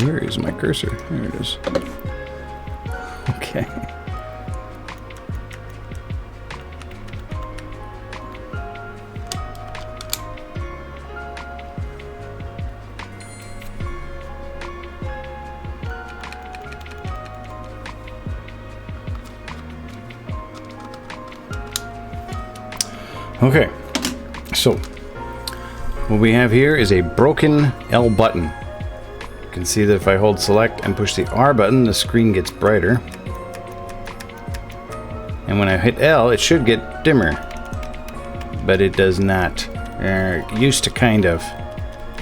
Where is my cursor? There it is. Okay. Okay, so what we have here is a broken L button. You can see that if I hold select and push the R button, the screen gets brighter. And when I hit L, it should get dimmer. But it does not. Used to kind of,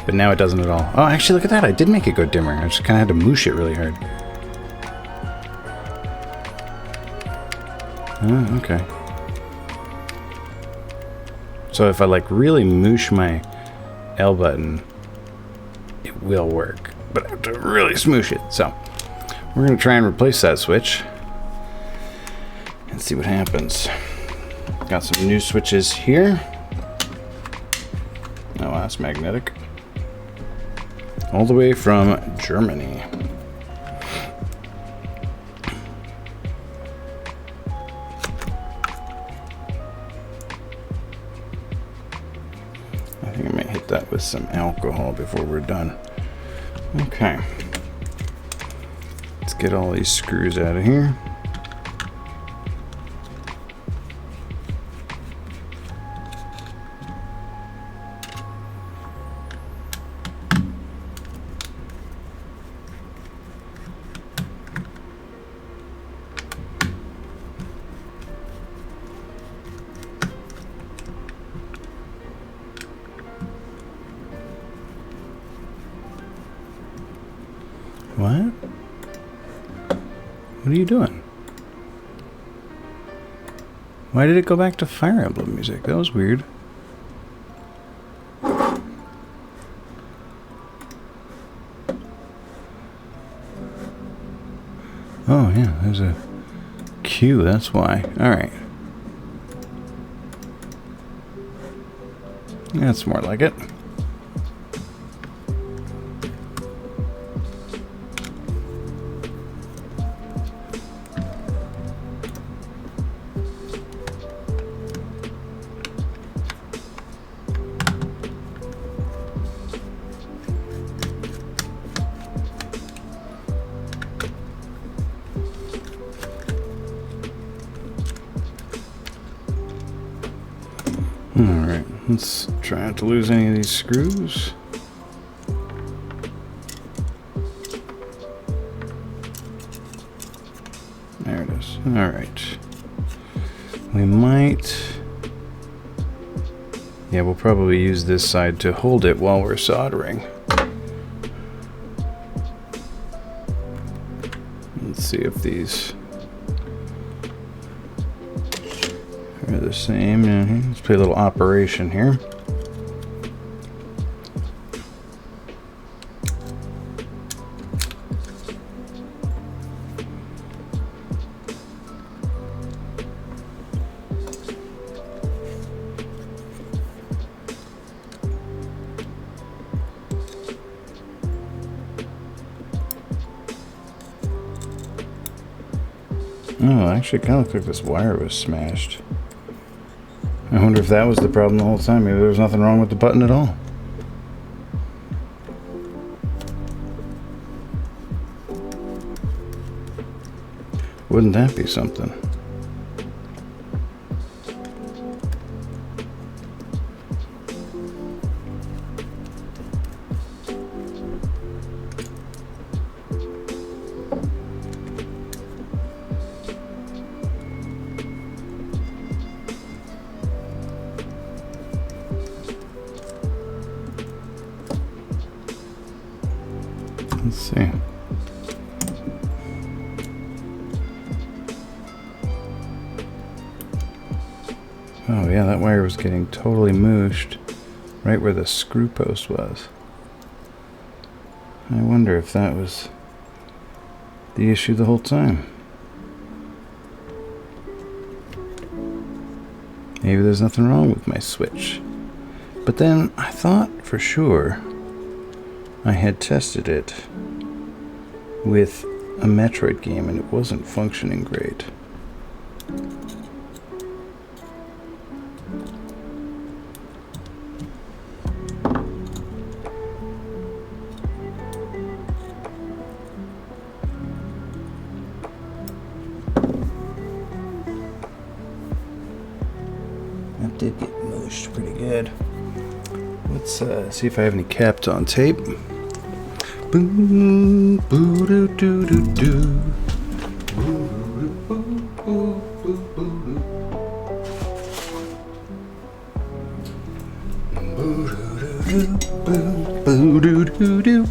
but now it doesn't at all. Oh, actually, look at that. I did make it go dimmer. I just kind of had to moosh it really hard. Oh, okay. So if I like really moosh my L button, it will work. But I have to really smoosh it. So we're going to try and replace that switch and see what happens. Got some new switches here. Oh, that's magnetic. All the way from Germany. I think I might hit that with some alcohol before we're done. Okay. Let's get all these screws out of here. What? What are you doing? Why did it go back to Fire Emblem music? That was weird. Oh yeah, there's a cue, that's why. Alright. That's more like it. Alright, let's try not to lose any of these screws. There it is. Alright. We might... Yeah, we'll probably use this side to hold it while we're soldering. Let's see if these... are the same. Let's play a little operation here. Oh, actually, it kind of looked like this wire was smashed. I wonder if that was the problem the whole time. Maybe there was nothing wrong with the button at all. Wouldn't that be something? Let's see. Oh yeah, that wire was getting totally mooshed right where the screw post was. I wonder if that was the issue the whole time. Maybe there's nothing wrong with my switch. But then I thought for sure I had tested it with a Metroid game and it wasn't functioning great. That did get mushed pretty good. Let's see if I have any caps on tape. Boom, boo doo doo doo doo. Boo doo doo doo.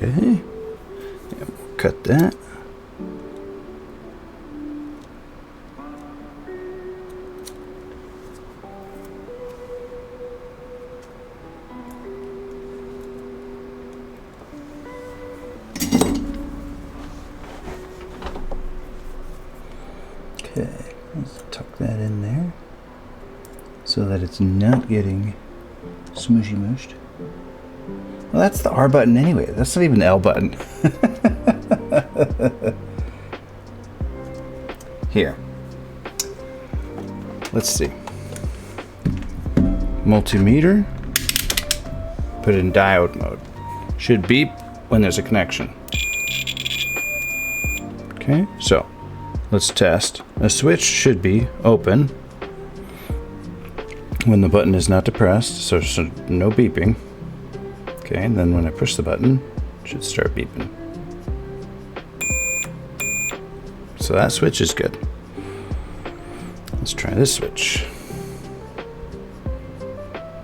Okay, and we'll cut that. Okay, let's tuck that in there so that it's not getting smooshy mooshed. Well, that's the R button anyway. That's not even the L button. Here. Let's see. Multimeter. Put it in diode mode. Should beep when there's a connection. Okay, so let's test. A switch should be open when the button is not depressed, so no beeping. Okay, and then when I push the button, it should start beeping. So that switch is good. Let's try this switch.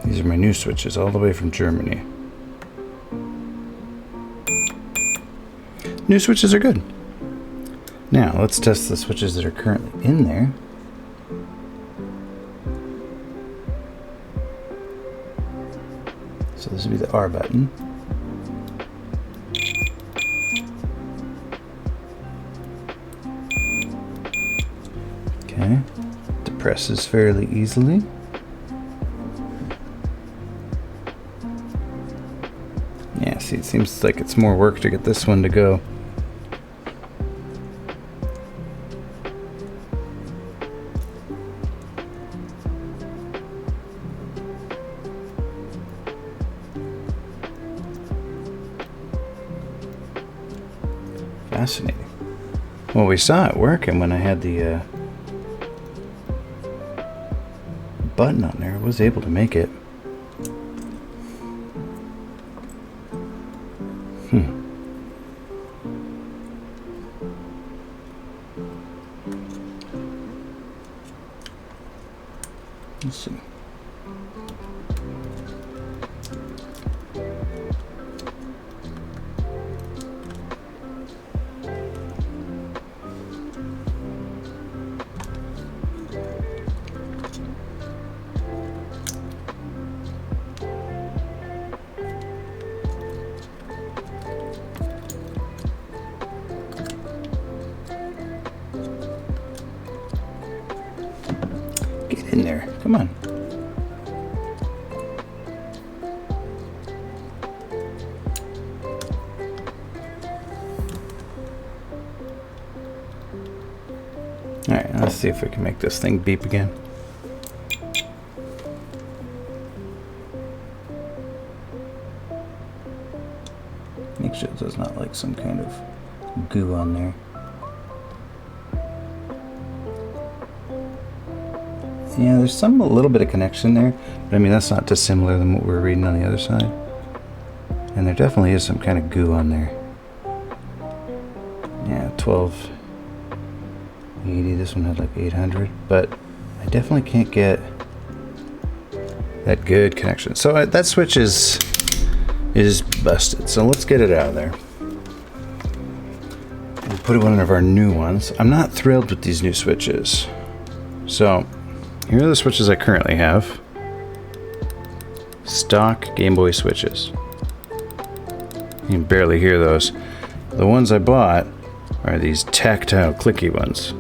These are my new switches, all the way from Germany. New switches are good. Now, let's test the switches that are currently in there. So this would be the R button. Okay, depresses fairly easily. Yeah, see, it seems like it's more work to get this one to go. Fascinating. Well, we saw it working when I had the button on there. I was able to make it. Let's see. Get in there. Come on. Alright, let's see if we can make this thing beep again. Make sure there's not like some kind of goo on there. Yeah, there's a little bit of connection there, but I mean that's not dissimilar than what we're reading on the other side. And there definitely is some kind of goo on there. Yeah, 1280. This one had like 800, but I definitely can't get that good connection. So that switch is busted. So let's get it out of there. We'll put it in one of our new ones. I'm not thrilled with these new switches. So here are the switches I currently have. Stock Game Boy switches. You can barely hear those. The ones I bought are these tactile clicky ones.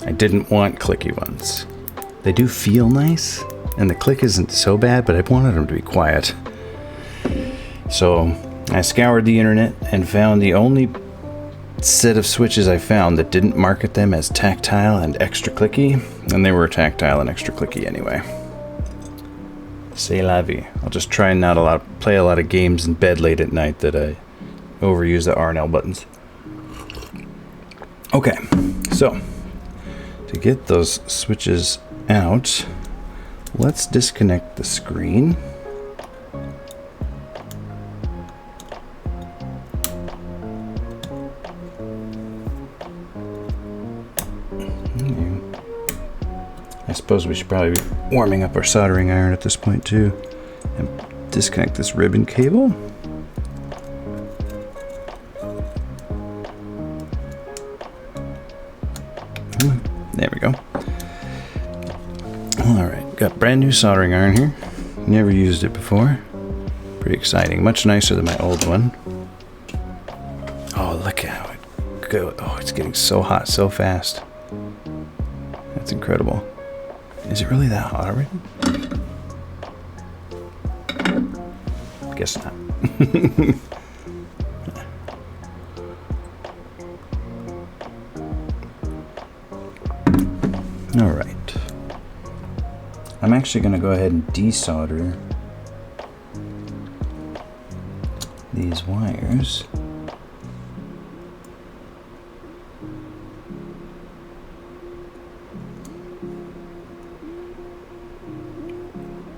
I didn't want clicky ones. They do feel nice, and the click isn't so bad, but I wanted them to be quiet. So I scoured the internet and found the only set of switches I found that didn't market them as tactile and extra clicky, and they were tactile and extra clicky anyway. C'est la vie. I'll just try and not play a lot of games in bed late at night that I overuse the R and L buttons. Okay, so to get those switches out, let's disconnect the screen. I suppose we should probably be warming up our soldering iron at this point too. And disconnect this ribbon cable. There we go. Alright, got brand new soldering iron here. Never used it before. Pretty exciting. Much nicer than my old one. Oh, look at how it goes. Oh, it's getting so hot so fast. That's incredible. Is it really that hot already? Guess not. Alright. I'm actually going to go ahead and desolder these wires.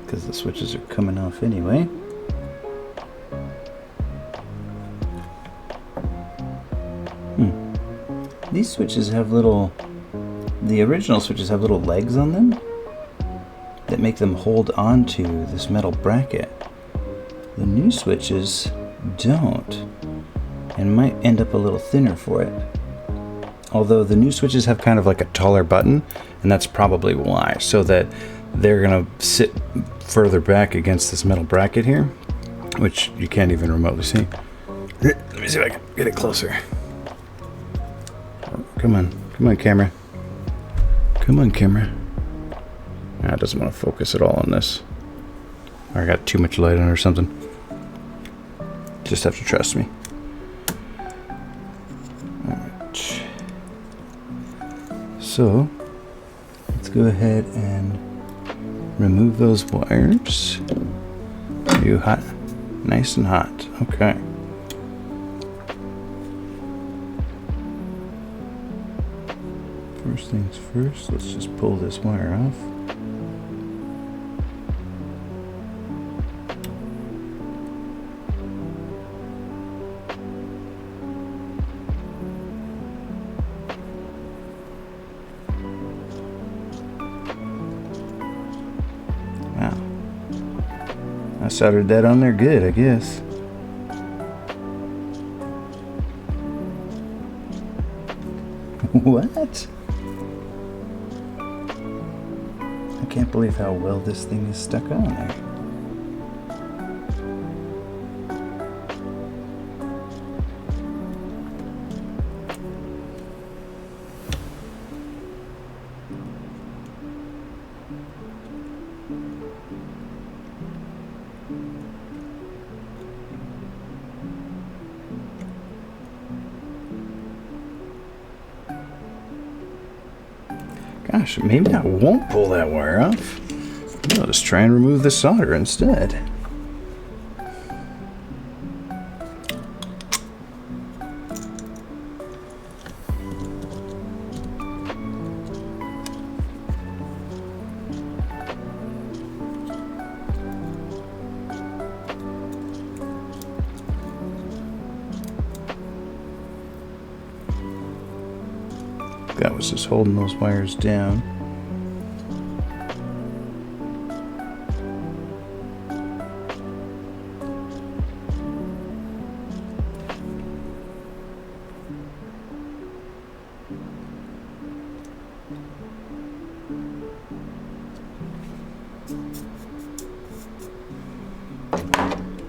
Because the switches are coming off anyway. These switches have the original switches have little legs on them that make them hold on to this metal bracket. The new switches don't, and might end up a little thinner for it. Although the new switches have kind of like a taller button, and that's probably why, so that they're gonna sit further back against this metal bracket here, which you can't even remotely see. Let me see if I can get it closer. Come on camera. Come on camera. Nah, it doesn't want to focus at all on this. Or I got too much light on it or something. Just have to trust me. Alright. So let's go ahead and remove those wires. Are you hot? Nice and hot. Okay. First things first, let's just pull this wire off. Wow. I soldered that on there good, I guess. What? I can't believe how well this thing is stuck on there. Gosh, maybe I won't pull that wire off. I'll just try and remove the solder instead. That was just holding those wires down.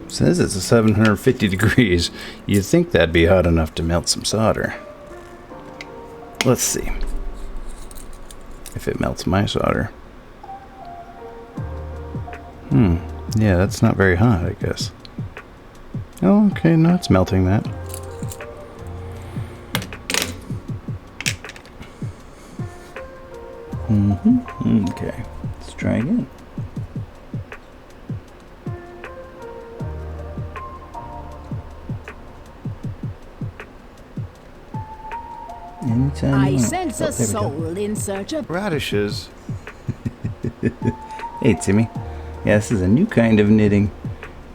Says it's 750 degrees. You'd think that'd be hot enough to melt some solder. Let's see if it melts my solder. Yeah, that's not very hot, I guess. Oh, okay, no, it's melting that. Okay, let's try again. I sense a soul in search of radishes. Hey, Timmy. Yeah, this is a new kind of knitting.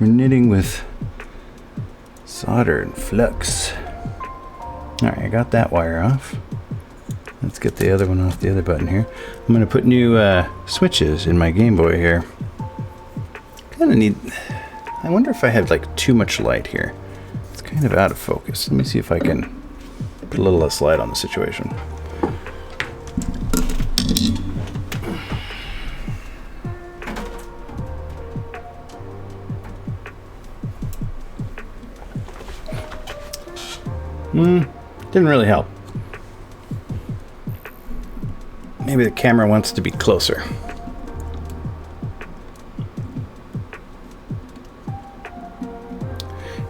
We're knitting with solder and flux. Alright, I got that wire off. Let's get the other one off the other button here. I'm going to put new switches in my Game Boy here. Kind of need... I wonder if I have like too much light here. It's kind of out of focus. Let me see if I can put a little less light on the situation. Didn't really help. Maybe the camera wants to be closer.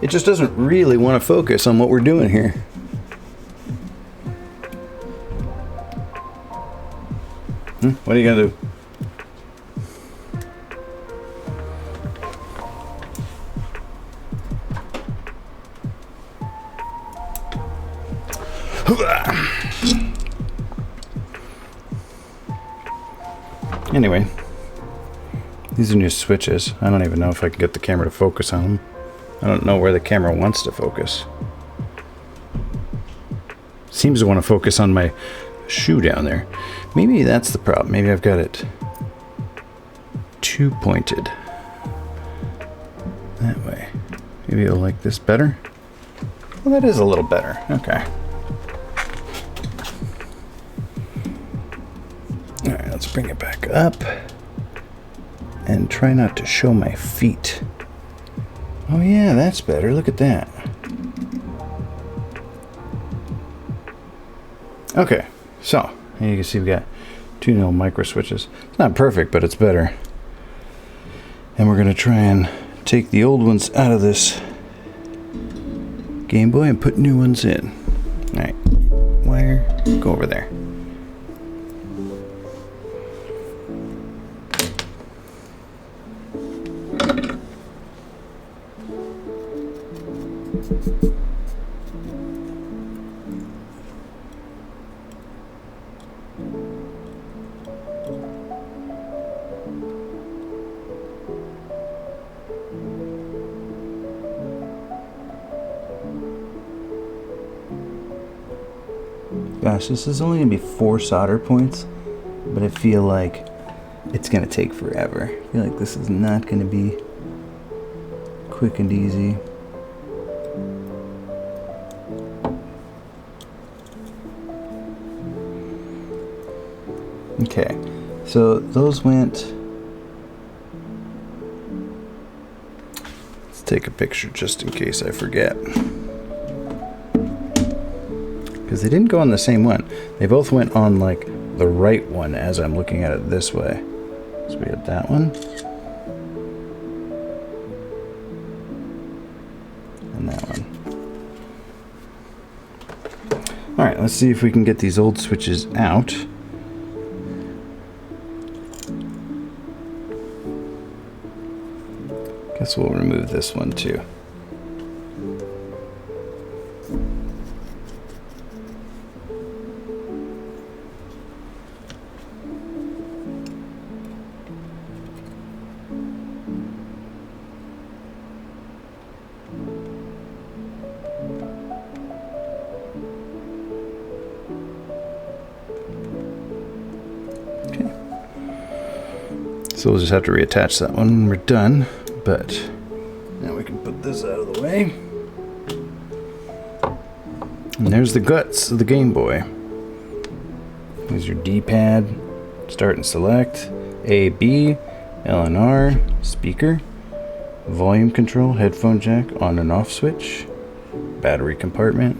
It just doesn't really want to focus on what we're doing here. What are you gonna do? Anyway, these are new switches. I don't even know if I can get the camera to focus on them. I don't know where the camera wants to focus. Seems to want to focus on my shoe down there. Maybe that's the problem. Maybe I've got it too pointed. That way. Maybe you'll like this better. Well, that is a little better. Okay. Alright, let's bring it back up. And try not to show my feet. Oh yeah, that's better. Look at that. Okay, so you can see we've got 2 little micro switches. It's not perfect, but it's better. And we're going to try and take the old ones out of this Game Boy and put new ones in. Alright, wire, go over there. Gosh, this is only going to be 4 solder points, but I feel like it's going to take forever. I feel like this is not going to be quick and easy. Okay, so those went... Let's take a picture just in case I forget. Because they didn't go on the same one. They both went on like the right one as I'm looking at it this way. So we had that one. And that one. Alright, let's see if we can get these old switches out. Guess we'll remove this one too. So we'll just have to reattach that one when we're done, but now we can put this out of the way. And there's the guts of the Game Boy. There's your D-pad, start and select, A, B, L and R, speaker, volume control, headphone jack, on and off switch, battery compartment.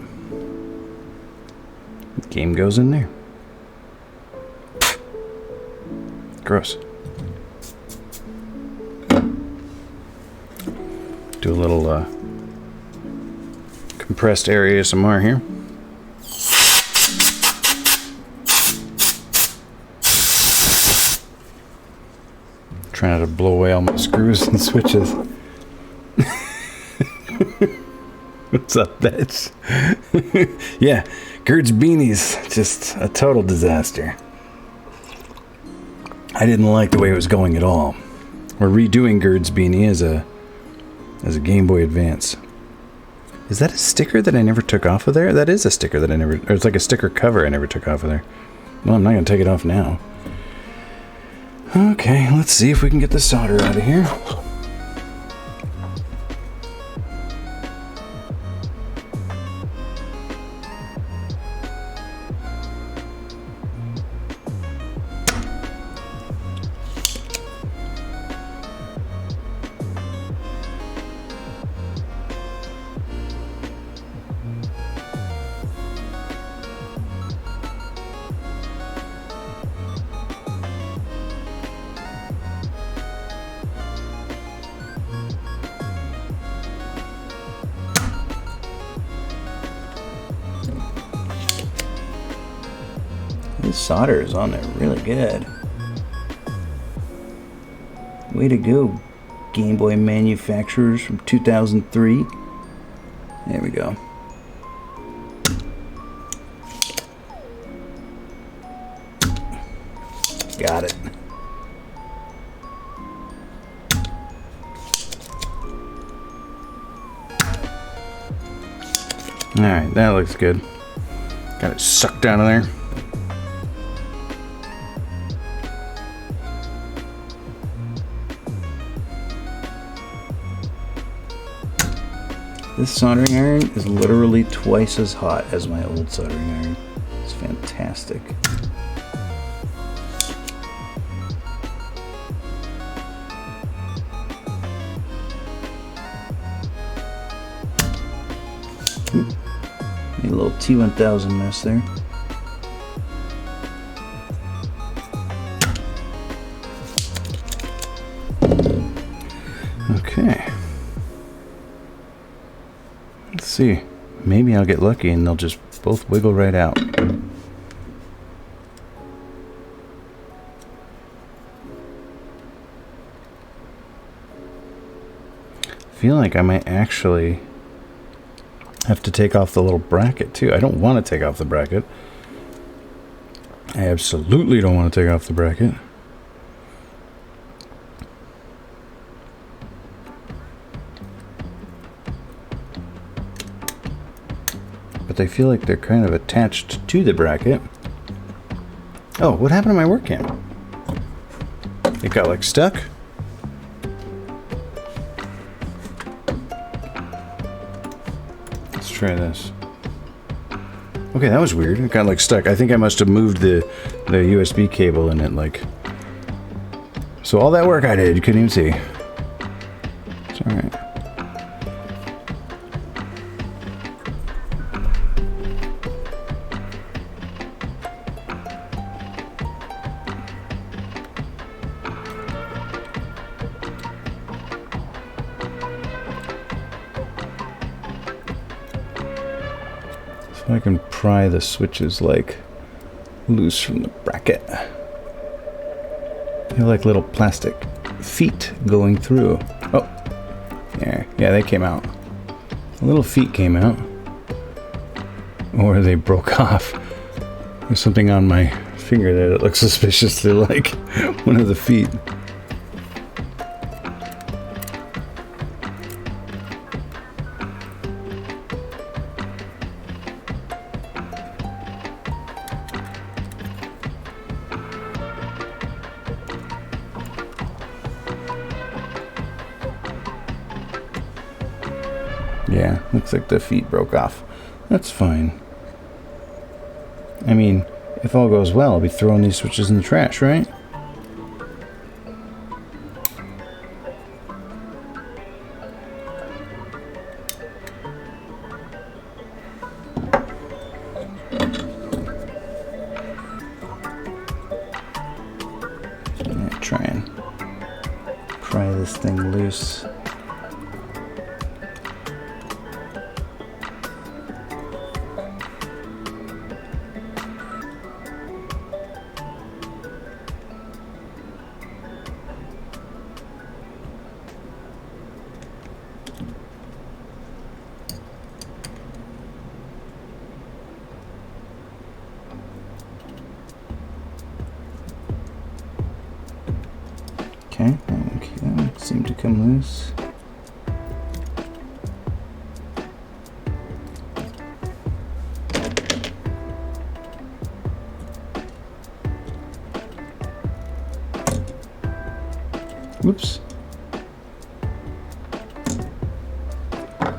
The game goes in there. Gross. Do a little compressed air ASMR here. Trying to blow away all my screws and switches. What's up, bitch? Yeah, Gert's beanies, just a total disaster. I didn't like the way it was going at all. We're redoing Gert's beanie as a Game Boy Advance. Is that a sticker that I never took off of there? That is a sticker that I never... Or it's like a sticker cover I never took off of there. Well, I'm not going to take it off now. Okay, let's see if we can get the solder out of here. This solder is on there really good. Way to go, Game Boy manufacturers from 2003. There we go. Got it. Alright, that looks good. Got it sucked out of there. This soldering iron is literally twice as hot as my old soldering iron. It's fantastic. Made a little T1000 mess there. Okay. Let's see. Maybe I'll get lucky and they'll just both wiggle right out. I feel like I might actually have to take off the little bracket too. I don't want to take off the bracket. I absolutely don't want to take off the bracket. But I feel like they're kind of attached to the bracket. Oh, what happened to my work cam? It got like stuck? Let's try this. Okay, that was weird. It got like stuck. I think I must have moved the USB cable in it like... So all that work I did, you couldn't even see. It's alright. I can pry the switches like loose from the bracket. They're like little plastic feet going through. Oh, Yeah, they came out. The little feet came out. Or they broke off. There's something on my finger that it looks suspiciously like one of the feet. Yeah, looks like the feet broke off. That's fine. I mean, if all goes well, I'll be throwing these switches in the trash, right? I'm gonna try and pry this thing loose. Okay, that one seemed to come loose. Whoops.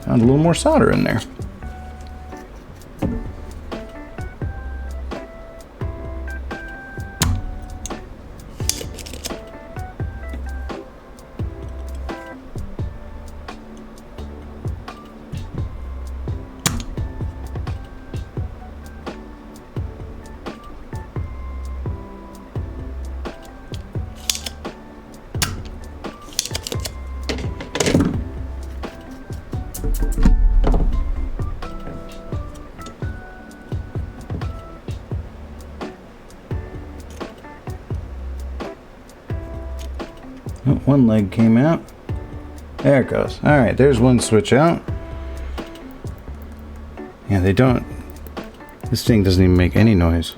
Found a little more solder in there. Oh, one leg came out. There it goes. Alright, there's one switch out. Yeah, they don't... This thing doesn't even make any noise.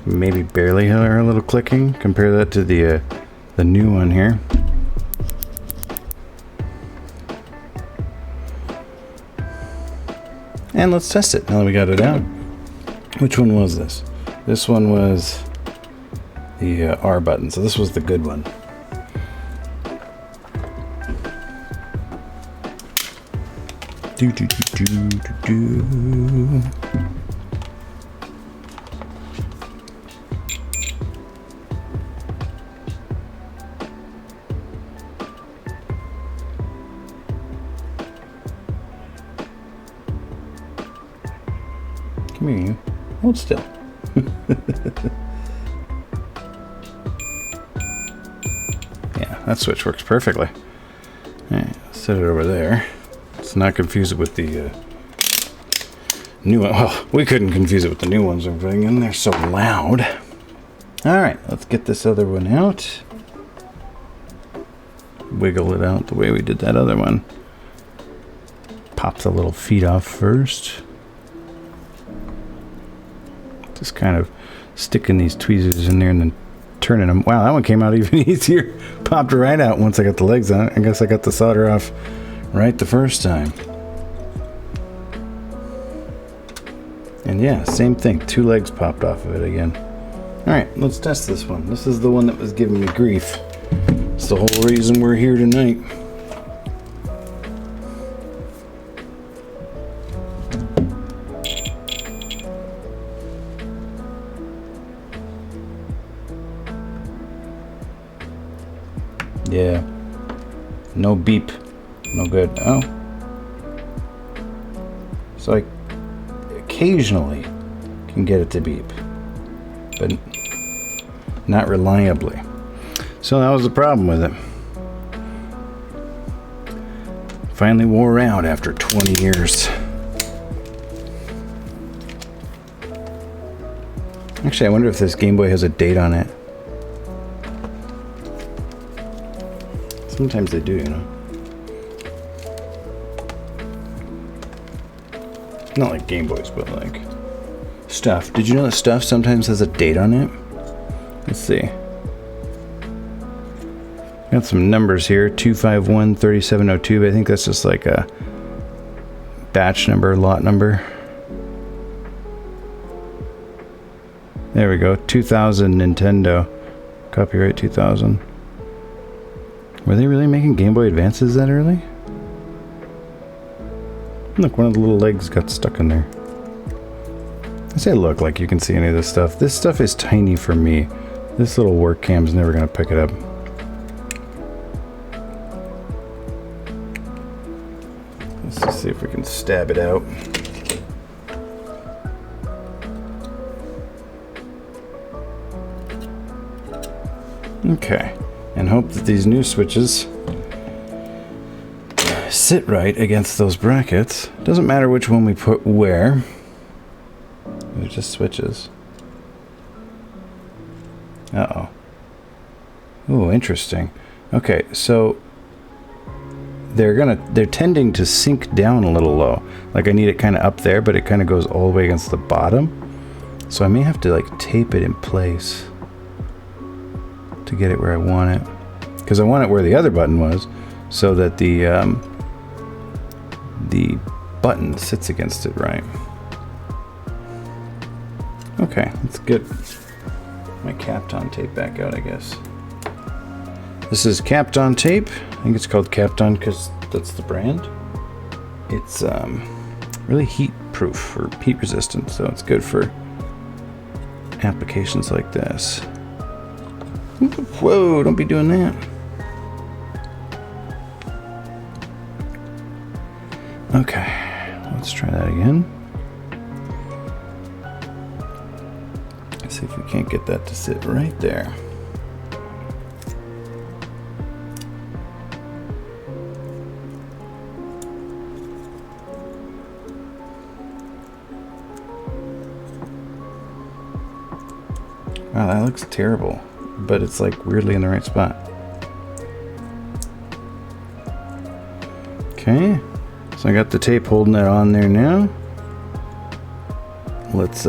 Maybe barely hear a little clicking. Compare that to the new one here. And let's test it now that we got it out. Which one was this? This one was the R button, so this was the good one. Do do do do do do. Come here, you. Hold still. Yeah, that switch works perfectly. Alright, set it over there. Let's not confuse it with the new one. Well, we couldn't confuse it with the new ones I'm putting in. They're so loud. Alright, let's get this other one out. Wiggle it out the way we did that other one. Pop the little feet off first. Just kind of sticking these tweezers in there and then turning them. Wow, that one came out even easier. Popped right out once I got the legs on it. I guess I got the solder off right the first time. And yeah, same thing. 2 legs popped off of it again. Alright, let's test this one. This is the one that was giving me grief. It's the whole reason we're here tonight. Yeah. No beep. No good. Oh. So I occasionally can get it to beep, but not reliably. So that was the problem with it. Finally wore out after 20 years. Actually, I wonder if this Game Boy has a date on it. Sometimes they do, you know. Not like Game Boys, but like stuff. Did you know that stuff sometimes has a date on it? Let's see. Got some numbers here. 2513702. But I think that's just like a batch number, lot number. There we go. 2000 Nintendo. Copyright 2000. Were they really making Game Boy Advances that early? Look, one of the little legs got stuck in there. I say look like you can see any of this stuff. This stuff is tiny for me. This little work cam's never gonna pick it up. Let's just see if we can stab it out. Okay, and hope that these new switches sit right against those brackets. Doesn't matter which one we put where. They're just switches. Uh-oh. Ooh, interesting. Okay, so they're tending to sink down a little low. Like I need it kind of up there, but it kind of goes all the way against the bottom. So I may have to like tape it in place to get it where I want it. Because I want it where the other button was, so that the button sits against it right. Okay, let's get my Kapton tape back out, I guess. This is Kapton tape. I think it's called Kapton because that's the brand. It's really heat proof or heat resistant, so it's good for applications like this. Whoa, don't be doing that. Okay, let's try that again. Let's see if we can't get that to sit right there. Wow, that looks terrible, but it's like weirdly in the right spot. Okay, so I got the tape holding it on there now. Let's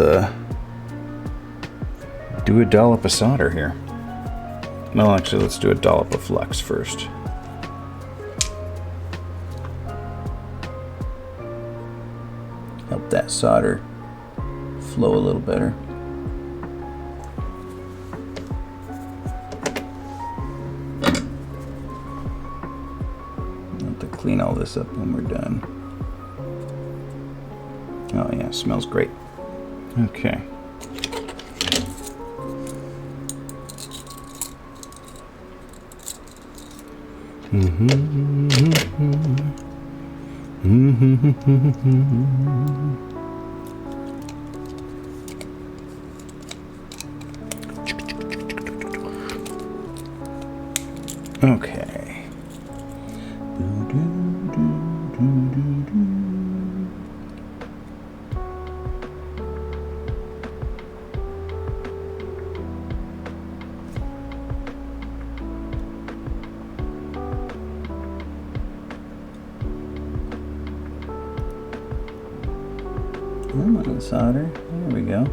do a dollop of solder here. Well, actually, let's do a dollop of flux first. Help that solder flow a little better. Clean all this up when we're done. Oh yeah, smells great. Okay. Okay. Come on, solder. There we go.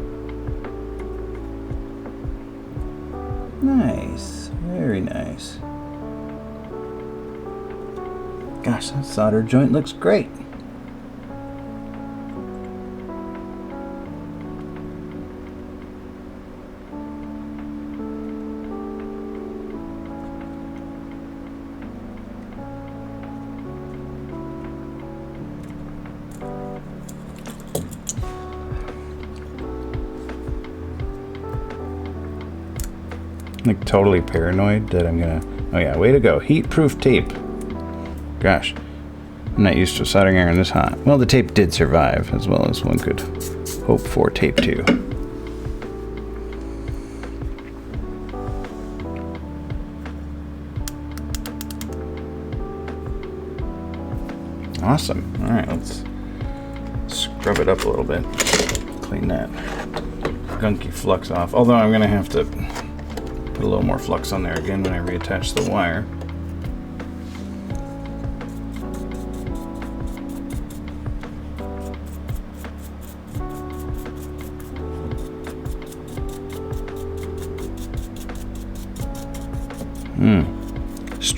Nice. Very nice. Gosh, that solder joint looks great. Like totally paranoid that I'm gonna... Oh yeah, way to go. Heat-proof tape. Gosh, I'm not used to soldering iron this hot. Well, the tape did survive, as well as one could hope for tape 2. Awesome. All right, let's scrub it up a little bit. Clean that gunky flux off. Although I'm gonna have to put a little more flux on there again when I reattach the wire.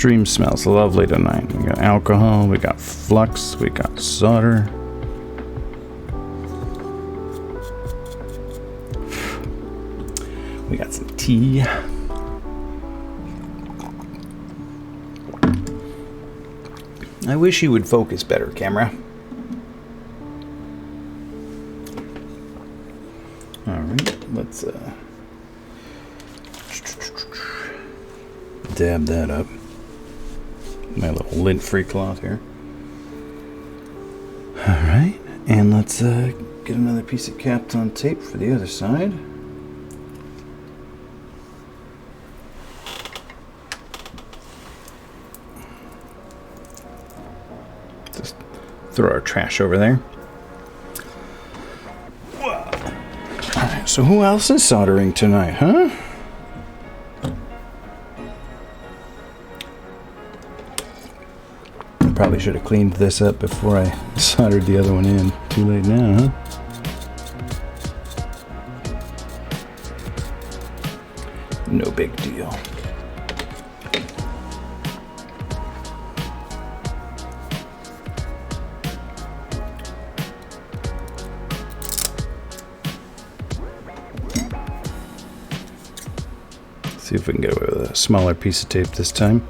stream smells lovely tonight. We got alcohol, we got flux, we got solder. We got some tea. I wish you would focus better, camera. Alright, let's dab that up. My little lint-free cloth here. Alright, and let's get another piece of Kapton tape for the other side. Just throw our trash over there. Alright, so who else is soldering tonight, huh? Probably should have cleaned this up before I soldered the other one in. Too late now, huh? No big deal. See if we can get away with a smaller piece of tape this time.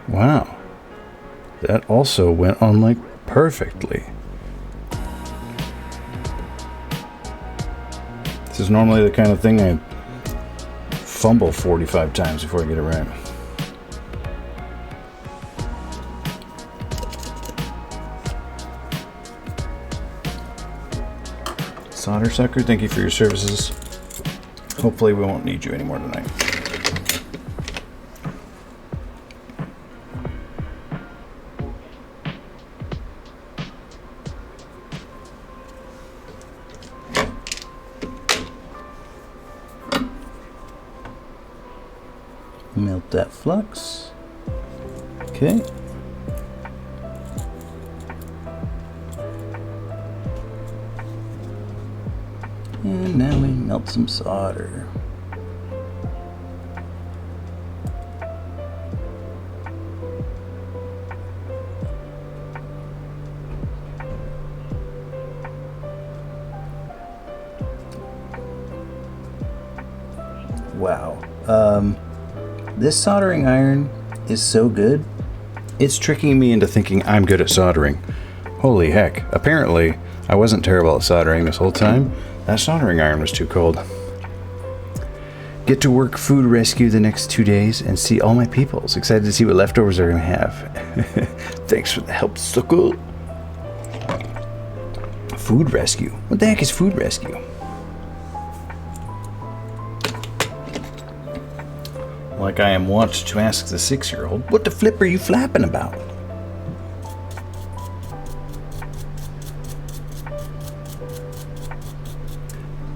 Wow, that also went on like perfectly. This is normally the kind of thing I fumble 45 times before I get it right. Solder sucker, thank you for your services. Hopefully we won't need you anymore tonight. Melt that flux. Okay. And now we melt some solder. Wow. This soldering iron is so good, it's tricking me into thinking I'm good at soldering. Holy heck, apparently I wasn't terrible at soldering this whole time. That soldering iron was too cold. Get to work food rescue the next 2 days and see all my peoples. Excited to see what leftovers they're gonna have. Thanks for the help, sucker. Food rescue? What the heck is food rescue? Like I am wont to ask the 6-year-old, what the flip are you flapping about?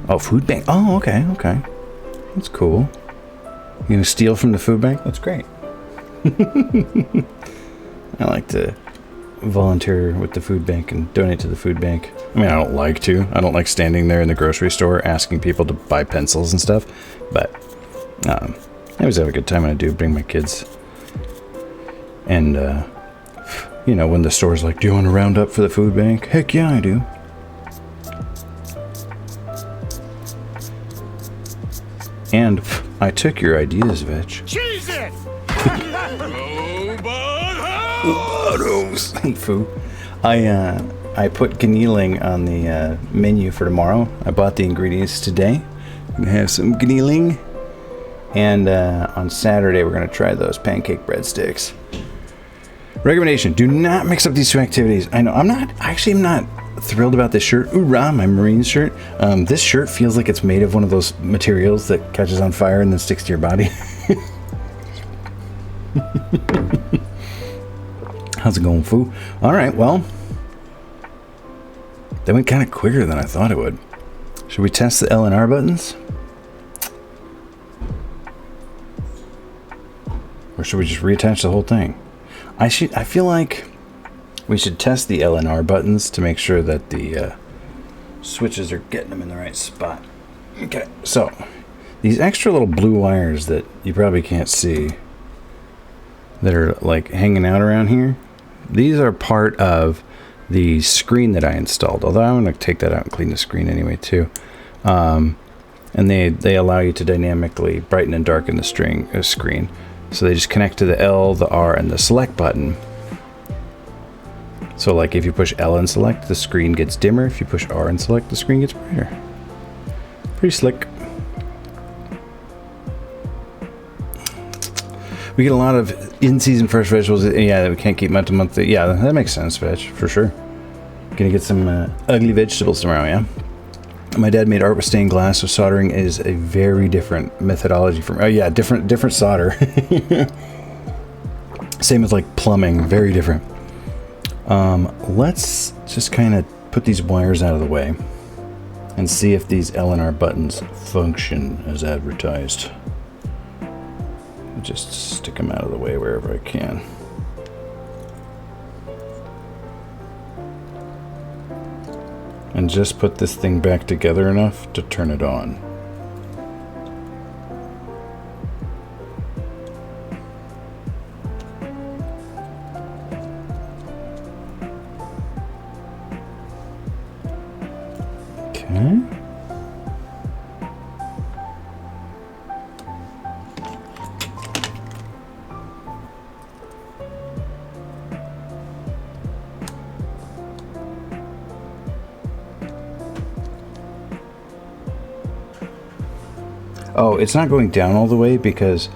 Oh, food bank. Oh, okay, okay. That's cool. You gonna steal from the food bank? That's great. I like to volunteer with the food bank and donate to the food bank. I mean, I don't like to. I don't like standing there in the grocery store asking people to buy pencils and stuff, but I always have a good time when I do bring my kids. And, you know, when the store's like, do you want to round up for the food bank? Heck yeah, I do. And I took your ideas, Vetch. Cheese it! Hey, foo. I put gneeling on the menu for tomorrow. I bought the ingredients today. I'm gonna have some gneeling. And on Saturday, we're going to try those pancake breadsticks. Recommendation, do not mix up these two activities. I know, I'm not thrilled about this shirt. Hoorah, my Marines shirt. This shirt feels like it's made of one of those materials that catches on fire and then sticks to your body. How's it going, Foo? All right, well, that went kind of quicker than I thought it would. Should we test the L and R buttons? Or should we just reattach the whole thing? I feel like we should test the L and R buttons to make sure that the switches are getting them in the right spot. Okay, so these extra little blue wires that you probably can't see that are like hanging out around here, these are part of the screen that I installed, although I'm going to take that out and clean the screen anyway too. And they allow you to dynamically brighten and darken the screen. So they just connect to the L, the R, and the select button. So like if you push L and select, the screen gets dimmer. If you push R and select, the screen gets brighter. Pretty slick. We get a lot of in-season fresh vegetables. Yeah, we can't keep month to month. Yeah, that makes sense, Veg, for sure. Gonna get some ugly vegetables tomorrow, yeah? My dad made art with stained glass, so soldering is a very different methodology from... Oh yeah, different solder. Same as like plumbing, very different. Let's just kind of put these wires out of the way and see if these L and R buttons function as advertised. Just stick them out of the way wherever I can. And just put this thing back together enough to turn it on. Okay. Oh, it's not going down all the way because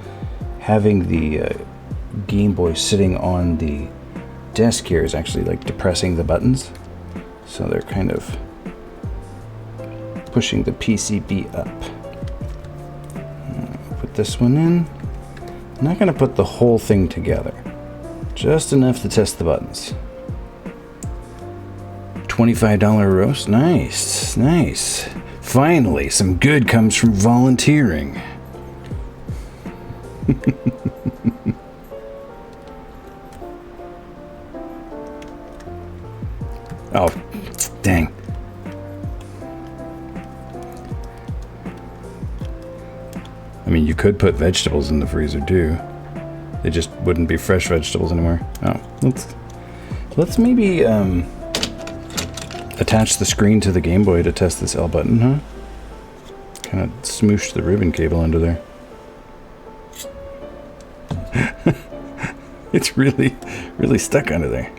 having the Game Boy sitting on the desk here is actually like depressing the buttons. So they're kind of pushing the PCB up. Put this one in. I'm not going to put the whole thing together. Just enough to test the buttons. $25 roast. Nice, nice. Finally, some good comes from volunteering. Oh, dang. I mean, you could put vegetables in the freezer too. They just wouldn't be fresh vegetables anymore. Oh, let's maybe attach the screen to the Game Boy to test this L button, huh? Kind of smoosh the ribbon cable under there. It's really stuck under there.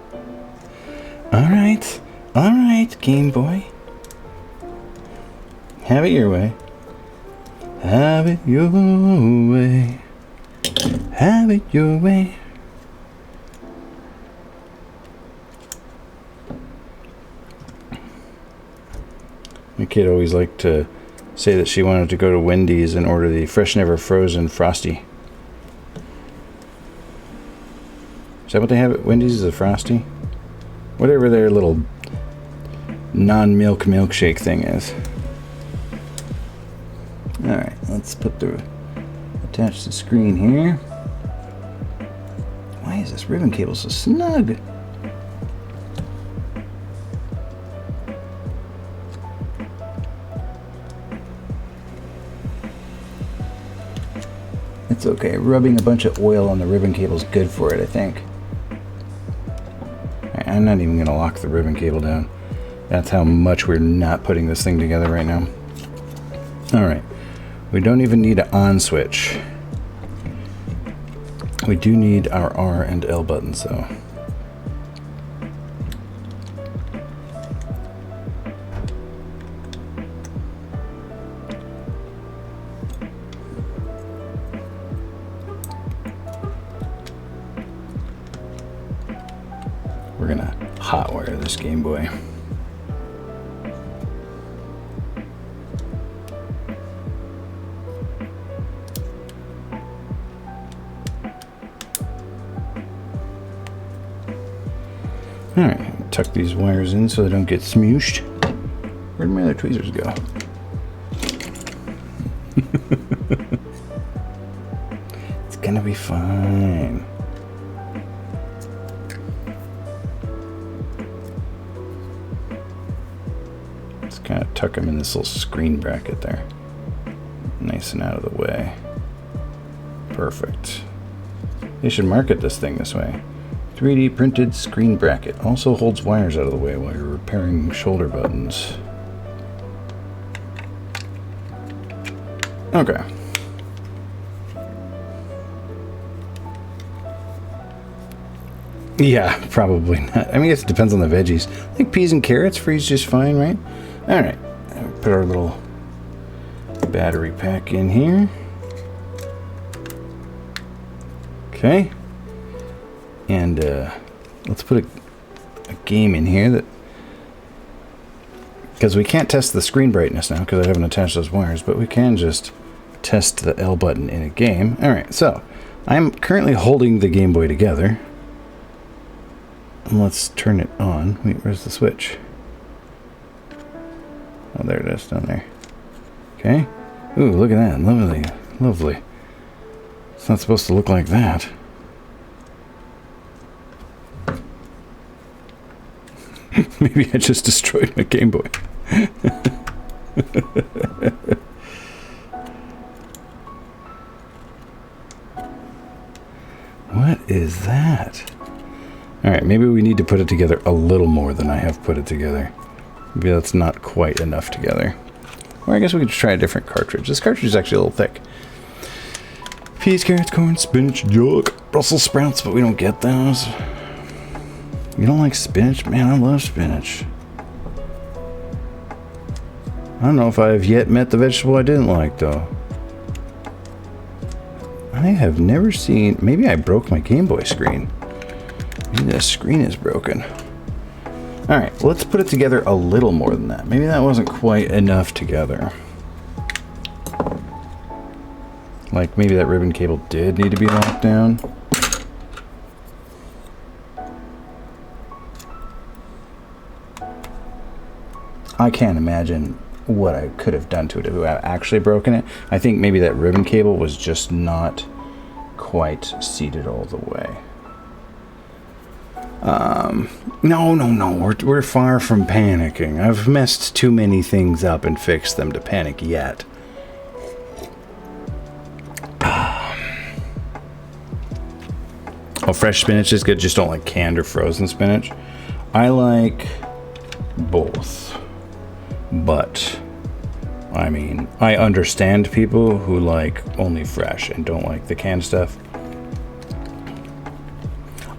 All right, Game Boy. Have it your way. Have it your way. Have it your way. My kid always liked to say that she wanted to go to Wendy's and order the Fresh Never Frozen Frosty. Is that what they have at Wendy's, is a Frosty? Whatever their little non-milk milkshake thing is. Alright, let's attach the screen here. Why is this ribbon cable so snug? It's okay. Rubbing a bunch of oil on the ribbon cable is good for it, I think. I'm not even going to lock the ribbon cable down. That's how much we're not putting this thing together right now. Alright. We don't even need an on switch. We do need our R and L buttons, though. We're gonna hotwire this Game Boy. Alright, tuck these wires in so they don't get smooshed. Where'd my other tweezers go? It's gonna be fine. Let's kind of tuck them in this little screen bracket there. Nice and out of the way. Perfect. They should market this thing this way. 3D printed screen bracket. Also holds wires out of the way while you're repairing shoulder buttons. Okay. Yeah, probably not. I mean, it depends on the veggies. I think peas and carrots freeze just fine, right? Alright. Put our little battery pack in here. Okay. And let's put a game in here that, because we can't test the screen brightness now because I haven't attached those wires, but we can just test the L button in a game. Alright, so I'm currently holding the Game Boy together. And let's turn it on. Wait, where's the switch? Oh, there it is, down there. Okay. Ooh, look at that. Lovely. Lovely. It's not supposed to look like that. Maybe I just destroyed my Game Boy. What is that? Alright, maybe we need to put it together a little more than I have put it together. Maybe that's not quite enough together. Or I guess we could try a different cartridge. This cartridge is actually a little thick. Peas, carrots, corn, spinach, yuck, Brussels sprouts, but we don't get those. You don't like spinach? Man, I love spinach. I don't know if I have yet met the vegetable I didn't like, though. I have never seen... Maybe I broke my Game Boy screen. Maybe the screen is broken. Alright, let's put it together a little more than that. Maybe that wasn't quite enough together. Like, maybe that ribbon cable did need to be locked down. I can't imagine what I could have done to it if I had actually broken it. I think maybe that ribbon cable was just not quite seated all the way. No. We're far from panicking. I've messed too many things up and fixed them to panic yet. Oh, fresh spinach is good. Just don't like canned or frozen spinach. I like both. But, I mean, I understand people who like only fresh and don't like the canned stuff.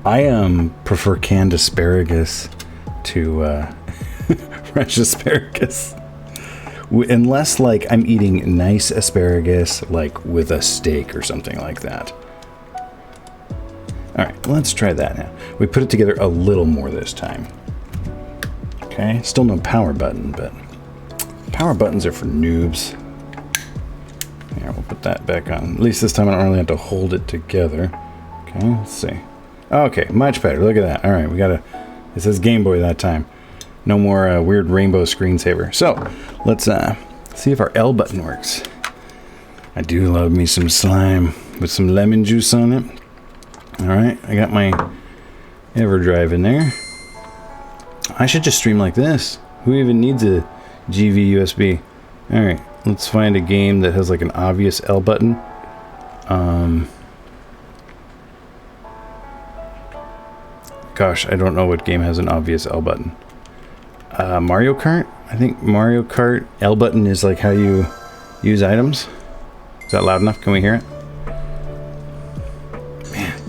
I prefer canned asparagus to fresh asparagus. Unless, like, I'm eating nice asparagus, like, with a steak or something like that. Alright, let's try that now. We put it together a little more this time. Okay, still no power button, but power buttons are for noobs. Here, we'll put that back on. At least this time I don't really have to hold it together. Okay, let's see. Okay, much better. Look at that. Alright, we got a... It says Game Boy that time. No more weird rainbow screensaver. So, let's see if our L button works. I do love me some slime with some lemon juice on it. Alright, I got my EverDrive in there. I should just stream like this. Who even needs a GV USB? Alright, let's find a game that has like an obvious L button. Gosh, I don't know what game has an obvious L button. Mario Kart? I think Mario Kart L button is like how you use items. Is that loud enough? Can we hear it? Man.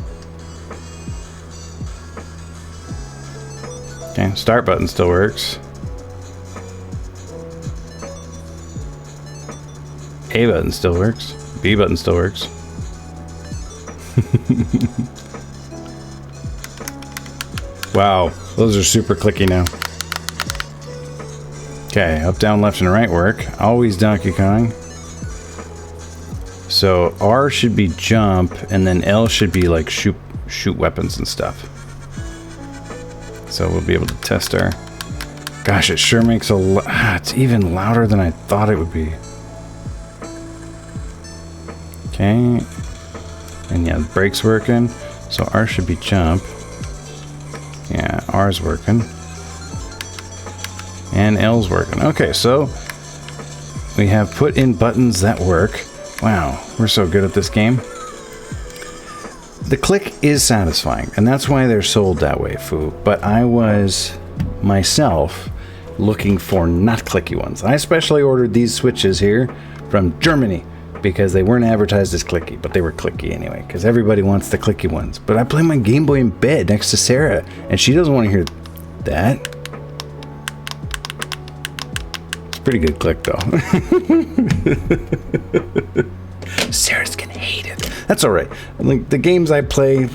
Okay, start button still works. A button still works. B button still works. Wow, those are super clicky now. Okay, up, down, left, and right work. Always Donkey Kong. So R should be jump, and then L should be like shoot weapons and stuff. So we'll be able to test our... Gosh, it sure makes it's even louder than I thought it would be. Okay. And yeah, the brake's working. So R should be jump. Yeah, R's working. And L's working. Okay, so we have put in buttons that work. Wow, we're so good at this game. The click is satisfying, and that's why they're sold that way, Foo. But I was myself looking for not clicky ones. I especially ordered these switches here from Germany because they weren't advertised as clicky, but they were clicky anyway, because everybody wants the clicky ones. But I play my Game Boy in bed next to Sarah, and she doesn't want to hear that. It's a pretty good click, though. Sarah's gonna hate it. That's all right. Like, the games I play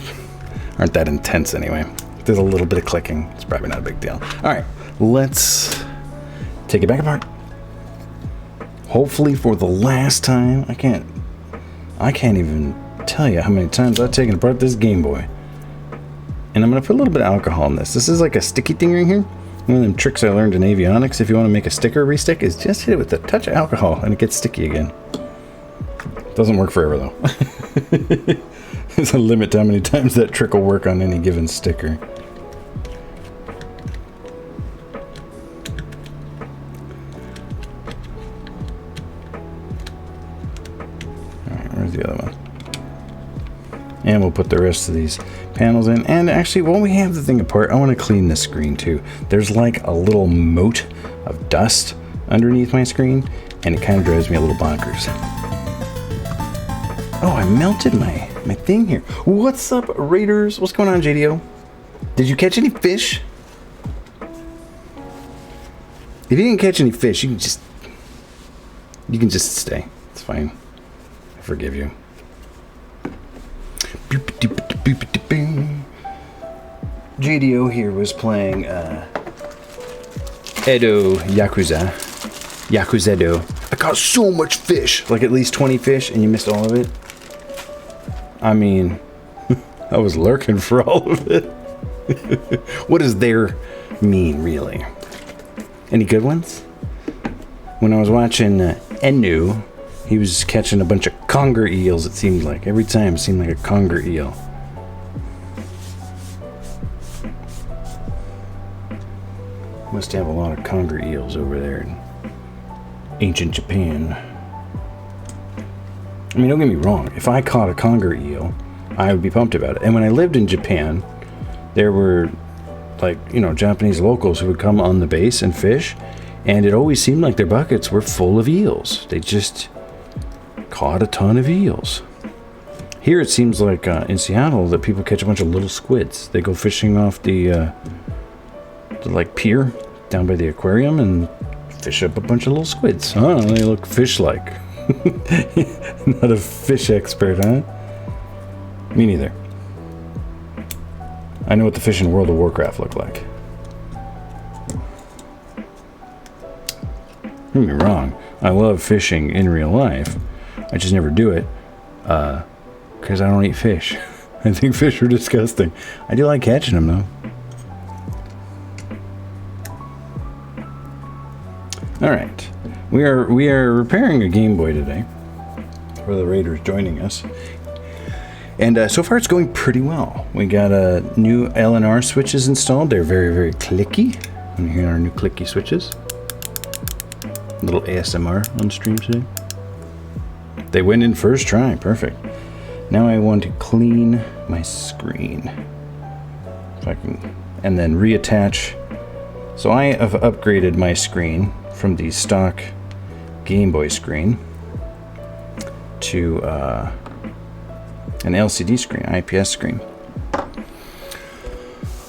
aren't that intense anyway. There's a little bit of clicking. It's probably not a big deal. All right, let's take it back apart. Hopefully for the last time. I can't even tell you how many times I've taken apart this Game Boy. And I'm gonna put a little bit of alcohol in this. This is like a sticky thing right here. One of them tricks I learned in avionics, if you want to make a sticker restick, is just hit it with a touch of alcohol and it gets sticky again. Doesn't work forever though. There's a limit to how many times that trick will work on any given sticker. Alright, where's the other one? And we'll put the rest of these panels in. And actually, while we have the thing apart, I want to clean this screen too. There's like a little moat of dust underneath my screen, and it kind of drives me a little bonkers. Oh, I melted my thing here. What's up, Raiders? What's going on, JDO? Did you catch any fish? If you didn't catch any fish, you can just stay. It's fine. I forgive you. JDO here was playing Edo Yakuza. Yakuzedo. I caught so much fish. Like at least 20 fish, and you missed all of it. I mean, I was lurking for all of it. What does there mean, really? Any good ones? When I was watching Enu, he was catching a bunch of conger eels, it seemed like. Every time it seemed like a conger eel. Must have a lot of conger eels over there in ancient Japan. I mean, don't get me wrong. If I caught a conger eel, I would be pumped about it. And when I lived in Japan, there were, like, you know, Japanese locals who would come on the base and fish, and it always seemed like their buckets were full of eels. They just caught a ton of eels. Here it seems like in Seattle that people catch a bunch of little squids. They go fishing off the like pier down by the aquarium and fish up a bunch of little squids. Oh, they look fish-like. Not a fish expert, huh? Me neither. I know what the fish in World of Warcraft look like. Don't get me wrong. I love fishing in real life. I just never do it because I don't eat fish. I think fish are disgusting. I do like catching them, though. All right. We are repairing a Game Boy today for the Raiders joining us. And so far it's going pretty well. We got new LNR switches installed. They're very, very clicky. And here are our new clicky switches. A little ASMR on stream today. They went in first try. Perfect. Now I want to clean my screen. If I can, and then reattach. So I have upgraded my screen from the stock Game Boy screen to an LCD screen, IPS screen.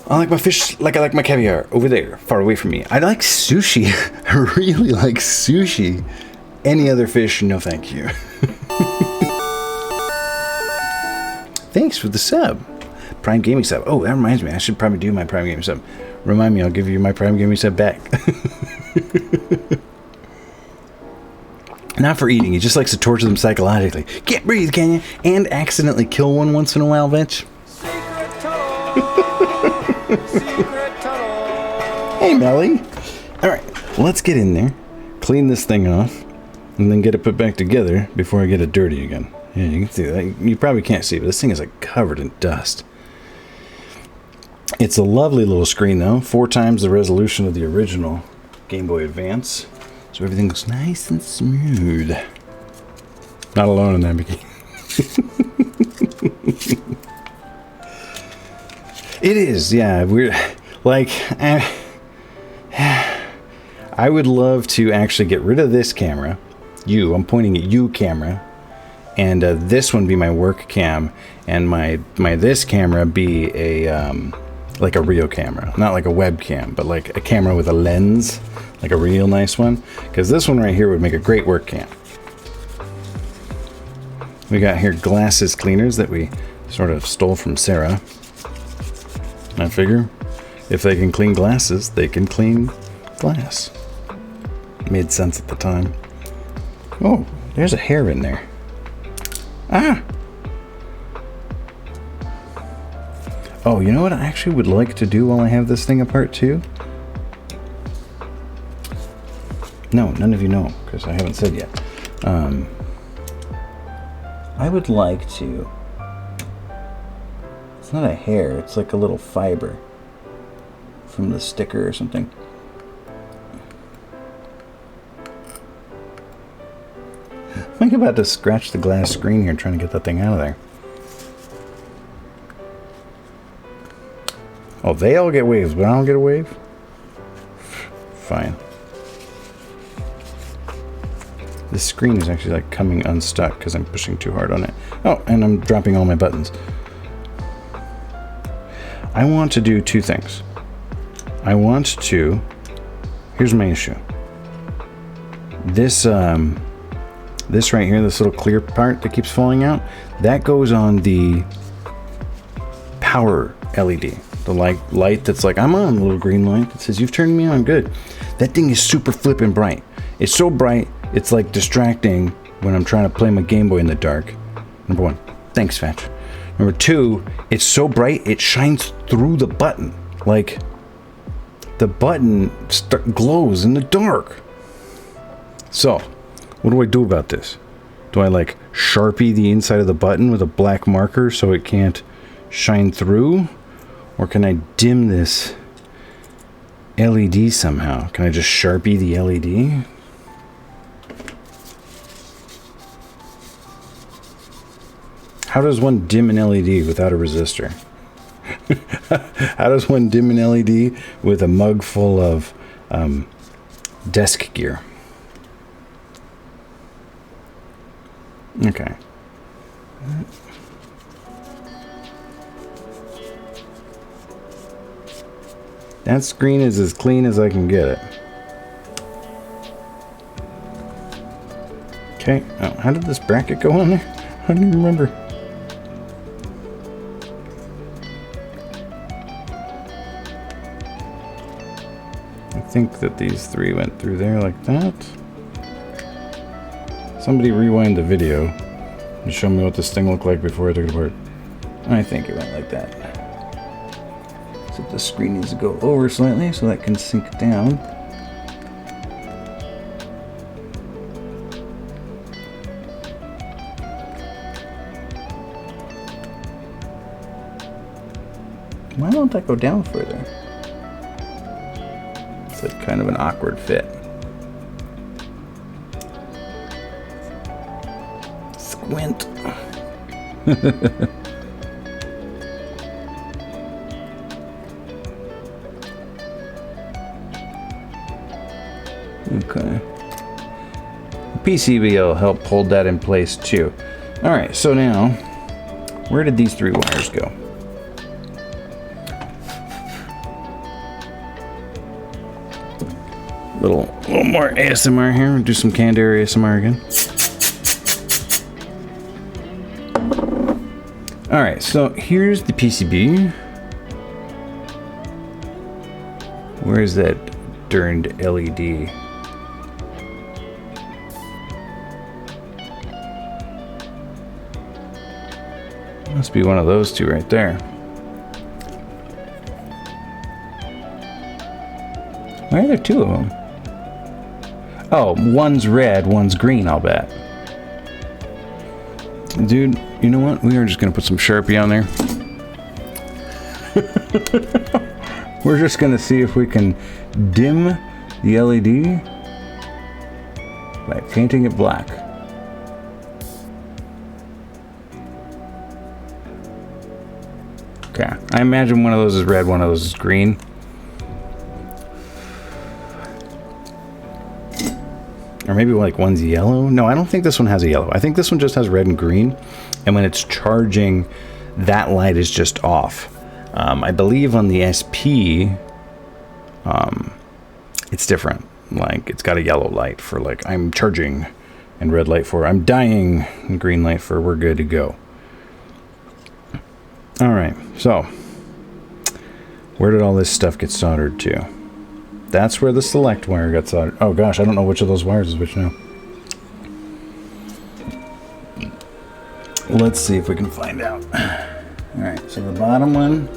I like my fish like I like my caviar over there, far away from me. I like sushi. I really like sushi. Any other fish, no thank you. Thanks for the sub. Prime Gaming sub. Oh, that reminds me. I should probably do my Prime Gaming sub. Remind me, I'll give you my Prime Gaming sub back. Not for eating. He just likes to torture them psychologically. Can't breathe, can you? And accidentally kill one once in a while, bitch. Secret tunnel. Secret tunnel. Hey, Melly. All right, let's get in there, clean this thing off, and then get it put back together before I get it dirty again. Yeah, you can see that. You probably can't see, but this thing is like covered in dust. It's a lovely little screen, though. 4 times the resolution of the original Game Boy Advance. So everything looks nice and smooth. Not alone in that bikini. It is, yeah. We're like, I would love to actually get rid of this camera. I'm pointing at you, camera, and this one be my work cam, and my this camera be a like a real camera, not like a webcam, but like a camera with a lens, like a real nice one. Because this one right here would make a great work cam. We got here glasses cleaners that we sort of stole from Sarah. I figure if they can clean glasses, they can clean glass. Made sense at the time. Oh, there's a hair in there. Ah! Oh, you know what I actually would like to do while I have this thing apart too? No, none of you know, because I haven't said yet. I would like to... It's not a hair, it's like a little fiber from the sticker or something. I'm about to scratch the glass screen here trying to get that thing out of there. Oh, they all get waves, but I don't get a wave? Fine. This screen is actually like coming unstuck because I'm pushing too hard on it. Oh, and I'm dropping all my buttons. I want to do 2 things. I want to... Here's my issue. This right here, this little clear part that keeps falling out, that goes on the power LED. The light that's like, I'm on, a little green light that says, you've turned me on, good. That thing is super flippin' bright. It's so bright, it's like distracting when I'm trying to play my Game Boy in the dark. Number 1, thanks, Fetch. Number 2, it's so bright, it shines through the button. Like, the button glows in the dark. So, what do I do about this? Do I like Sharpie the inside of the button with a black marker so it can't shine through? Or can I dim this LED somehow? Can I just Sharpie the LED? How does one dim an LED without a resistor? How does one dim an LED with a mug full of desk gear? Okay. That screen is as clean as I can get it. Okay. Oh, how did this bracket go on there? I don't even remember. I think that these 3 went through there like that. Somebody rewind the video and show me what this thing looked like before I took it apart. I think it went like that. So the screen needs to go over slightly so that can sink down. Why don't I go down further? It's like kind of an awkward fit. Squint. Okay. The PCB will help hold that in place too. Alright, so now, where did these 3 wires go? Little more ASMR here. We'll do some canned air ASMR again. Alright, so here's the PCB. Where is that darned LED? Must be one of those 2 right there. Why are there two of them? Oh, one's red, one's green, I'll bet. Dude, you know what? We are just going to put some Sharpie on there. We're just going to see if we can dim the LED by painting it black. Okay, I imagine one of those is red, one of those is green. Or maybe like one's yellow. No, I don't think this one has a yellow. I think this one just has red and green. And when it's charging, that light is just off. I believe on the SP, it's different. Like it's got a yellow light for like I'm charging, and red light for I'm dying, and green light for we're good to go. All right, so where did all this stuff get soldered to? That's where the select wire got soldered. Oh gosh, I don't know which of those wires is which now. Let's see if we can find out. All right, so the bottom one,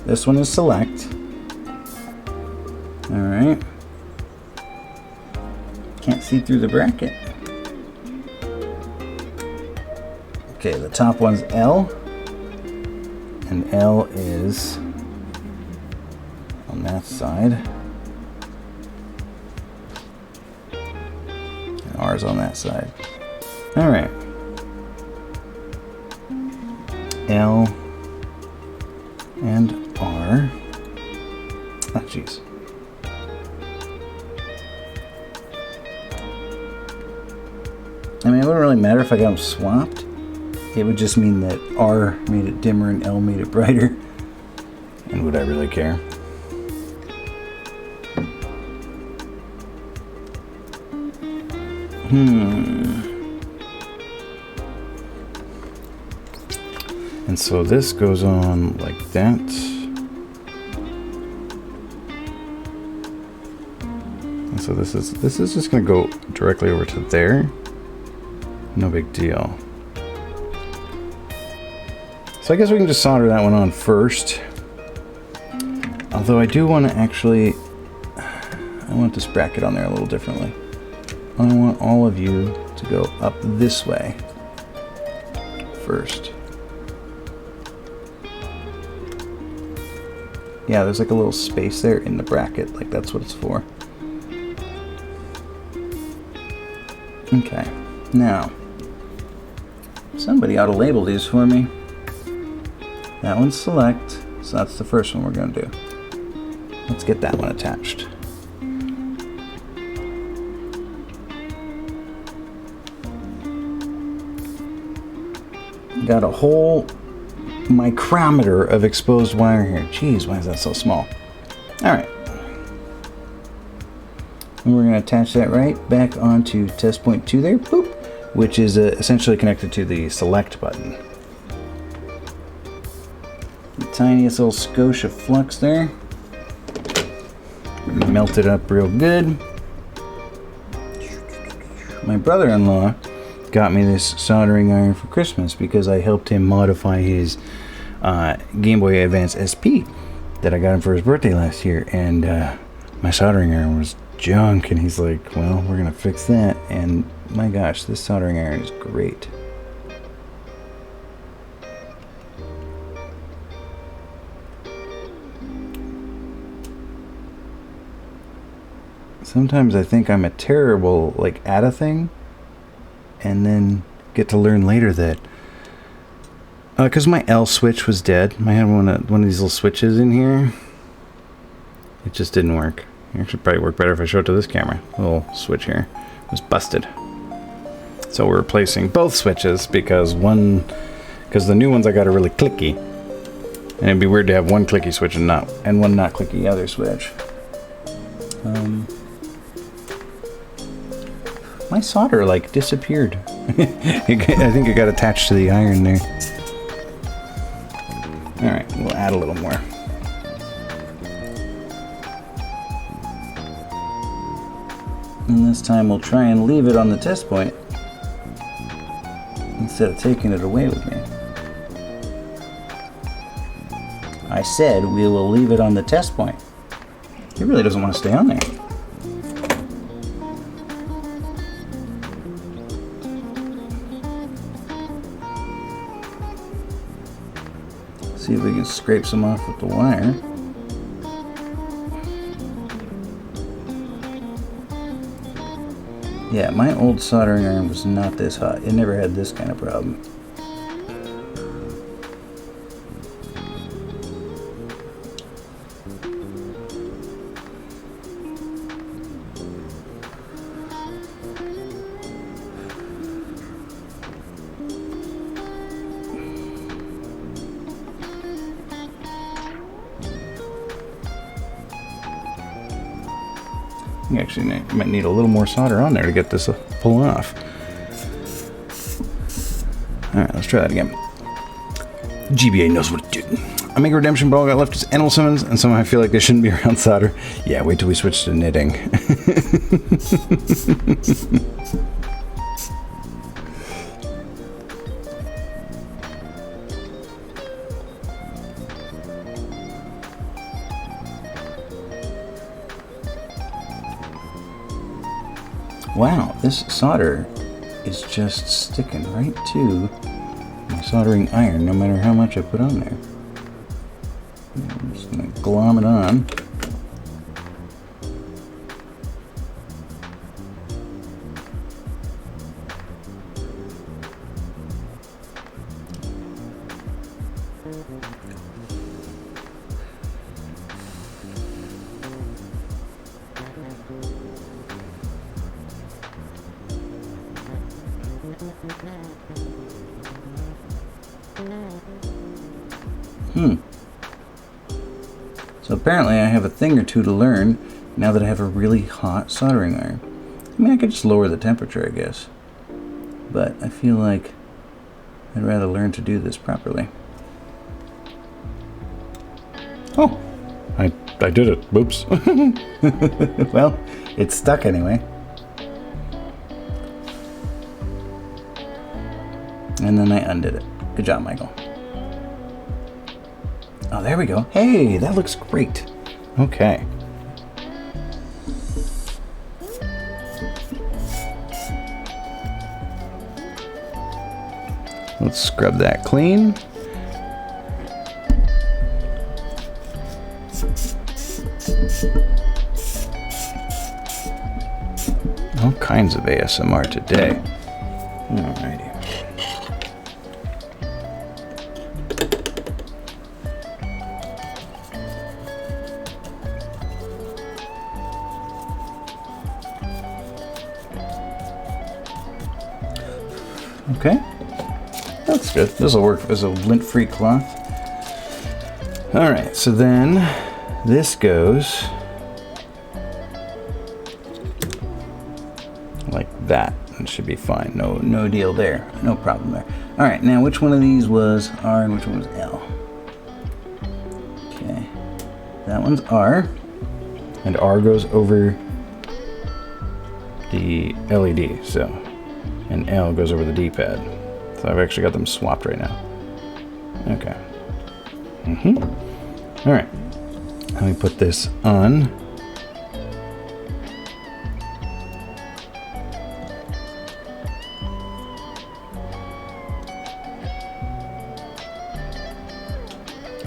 this one is select. All right. Can't see through the bracket. Okay, the top one's L. And L is on that side. And R is on that side. All right. L and R. Ah, jeez. I mean, it wouldn't really matter if I got them swapped. It would just mean that R made it dimmer and L made it brighter. And would I really care? And so this goes on like that. And so this is just going to go directly over to there. No big deal. So I guess we can just solder that one on first. Although I do want to actually, I want this bracket on there a little differently. I want all of you to go up this way first. Yeah, there's like a little space there in the bracket, like that's what it's for. Okay, now, somebody ought to label these for me. That one's select, so that's the first one we're going to do. Let's get that one attached. Got a whole micrometer of exposed wire here. Jeez, why is that so small? Alright. And we're going to attach that right back onto test point 2 there, boop, which is essentially connected to the select button. The tiniest little skosh of flux there. Melt it up real good. My brother-in-law got me this soldering iron for Christmas because I helped him modify his Game Boy Advance SP that I got him for his birthday last year, and my soldering iron was junk, and he's like, well, we're gonna fix that. And my gosh, this soldering iron is great. Sometimes I think I'm a terrible at a thing, and then get to learn later that because my L switch was dead. I had one of these little switches in here. It just didn't work. It actually probably work better if I show it to this camera. The little switch here was busted. So we're replacing both switches because the new ones I got are really clicky. And it'd be weird to have one clicky switch and one not clicky other switch. My solder disappeared. I think it got attached to the iron there. Alright, we'll add a little more. And this time we'll try and leave it on the test point instead of taking it away with me. I said we will leave it on the test point. It really doesn't want to stay on there. See if we can scrape some off with the wire. Yeah, my old soldering iron was not this hot. It never had this kind of problem. You actually might need a little more solder on there to get this pulling off. Alright, let's try that again. GBA knows what to do. I make a redemption ball, got left as animal summons, and somehow I feel like they shouldn't be around solder. Yeah, wait till we switch to knitting. Wow, this solder is just sticking right to my soldering iron, no matter how much I put on there. I'm just going to glom it on. So apparently I have a thing or two to learn now that I have a really hot soldering iron. I mean, I could just lower the temperature, I guess. But I feel like I'd rather learn to do this properly. Oh, I did it. Oops. Well, it's stuck anyway. And then I undid it. Good job, Michael. Oh, there we go. Hey, that looks great. Okay. Let's scrub that clean. All kinds of ASMR today. Alrighty. Okay, that's good. This will work as a lint-free cloth. All right, so then this goes like that. It should be fine. No deal there. No problem there. All right, now which one of these was R and which one was L? Okay, that one's R, and R goes over the LED. So. And L goes over the D-pad. So I've actually got them swapped right now. Okay. All right. Let me put this on.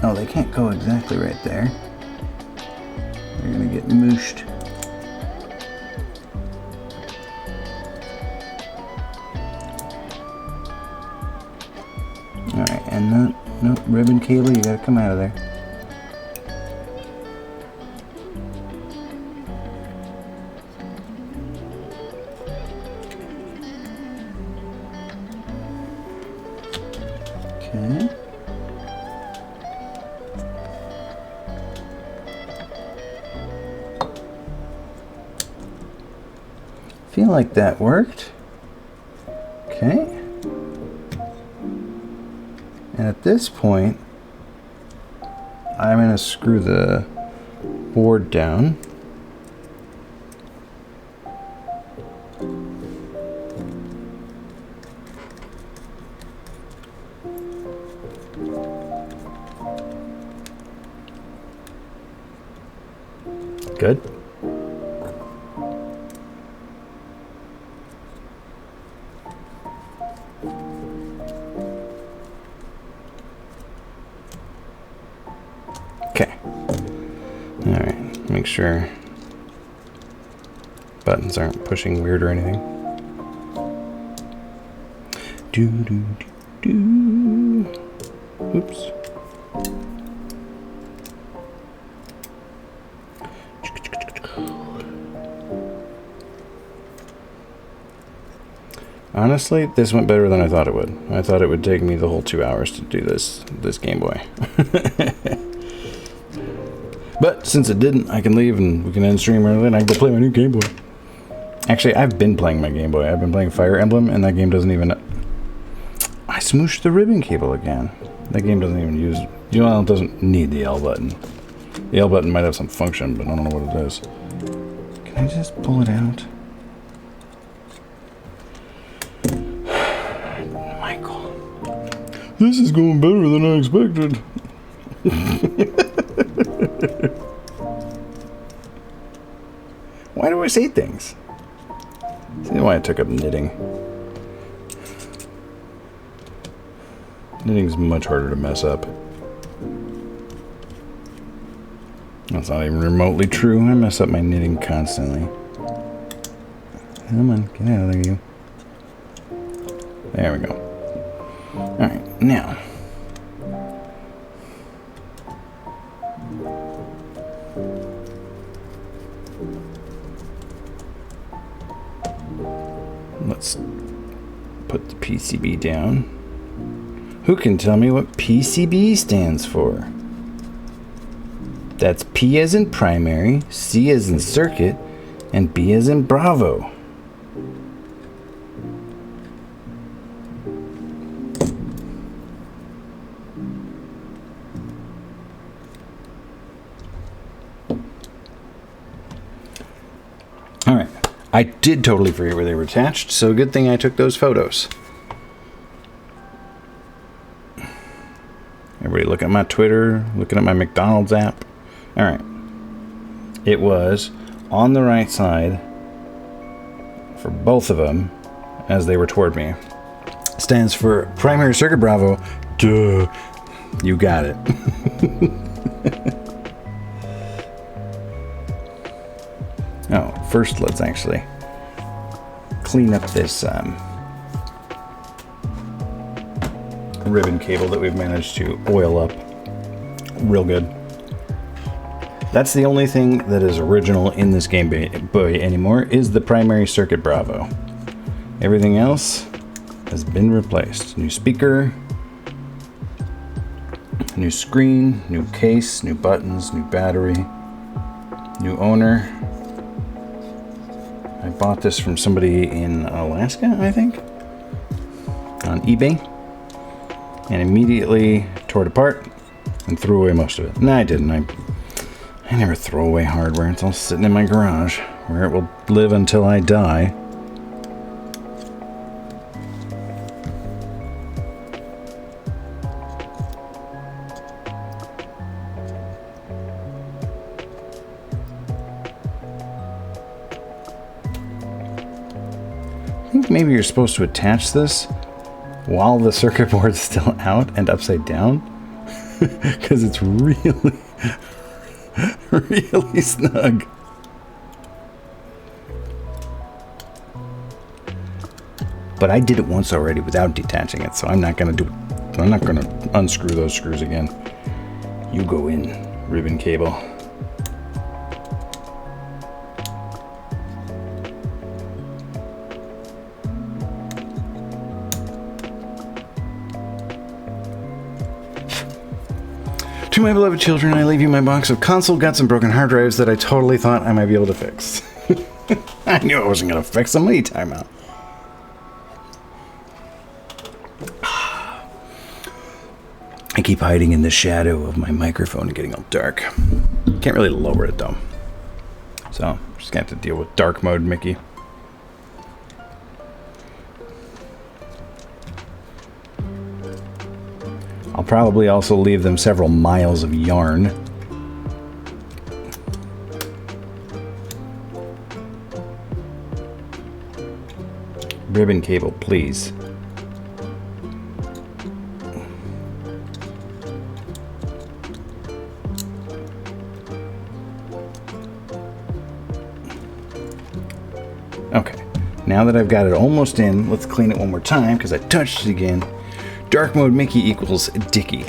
Oh, they can't go exactly right there. They're gonna get mooshed. Alright, and no ribbon cable, you gotta come out of there. Okay. Feel like that worked. Okay. And at this point, I'm going to screw the board down. Good. make sure buttons aren't pushing weird or anything. Oops. Honestly, this went better than I thought it would. I thought it would take me the whole 2 hours to do this Game Boy. But since it didn't, I can leave and we can end stream early and I can go play my new Game Boy. Actually, I've been playing my Game Boy. I've been playing Fire Emblem and that game doesn't even... I smooshed the ribbon cable again. That game doesn't even use... You know, it doesn't need the L button. The L button might have some function, but I don't know what it is. Can I just pull it out? Michael. This is going better than I expected. Why do I say things? See why I took up knitting. Knitting's much harder to mess up. That's not even remotely true. I mess up my knitting constantly. Come on, get out of there, you. There we go. Alright, now. Let's put the PCB down. Who can tell me what PCB stands for? That's P as in primary, C as in circuit, and B as in Bravo. Alright, I did totally forget where they were attached, so good thing I took those photos. Everybody looking at my Twitter, looking at my McDonald's app. Alright. It was on the right side for both of them as they were toward me. Stands for primary circuit Bravo. Duh. You got it. Oh, first let's actually clean up this ribbon cable that we've managed to oil up real good. That's the only thing that is original in this Game Boy anymore is the primary circuit Bravo. Everything else has been replaced. New speaker, new screen, new case, new buttons, new battery, new owner. I bought this from somebody in Alaska, I think, on eBay, and immediately tore it apart and threw away most of it. No, I didn't. I never throw away hardware. It's all sitting in my garage, where it will live until I die. I think maybe you're supposed to attach this while the circuit board's still out and upside down, because it's really, really snug. But I did it once already without detaching it, so I'm not gonna do it. I'm not gonna unscrew those screws again. You go in, ribbon cable. To my beloved children, I leave you my box of console guts and broken hard drives that I totally thought I might be able to fix. I knew I wasn't going to fix them any time out. I keep hiding in the shadow of my microphone and getting all dark. Can't really lower it though. So, just going to have to deal with dark mode, Mickey. I'll probably also leave them several miles of yarn. Ribbon cable, please. Okay, now that I've got it almost in, let's clean it one more time because I touched it again. Dark mode Mickey equals Dickie.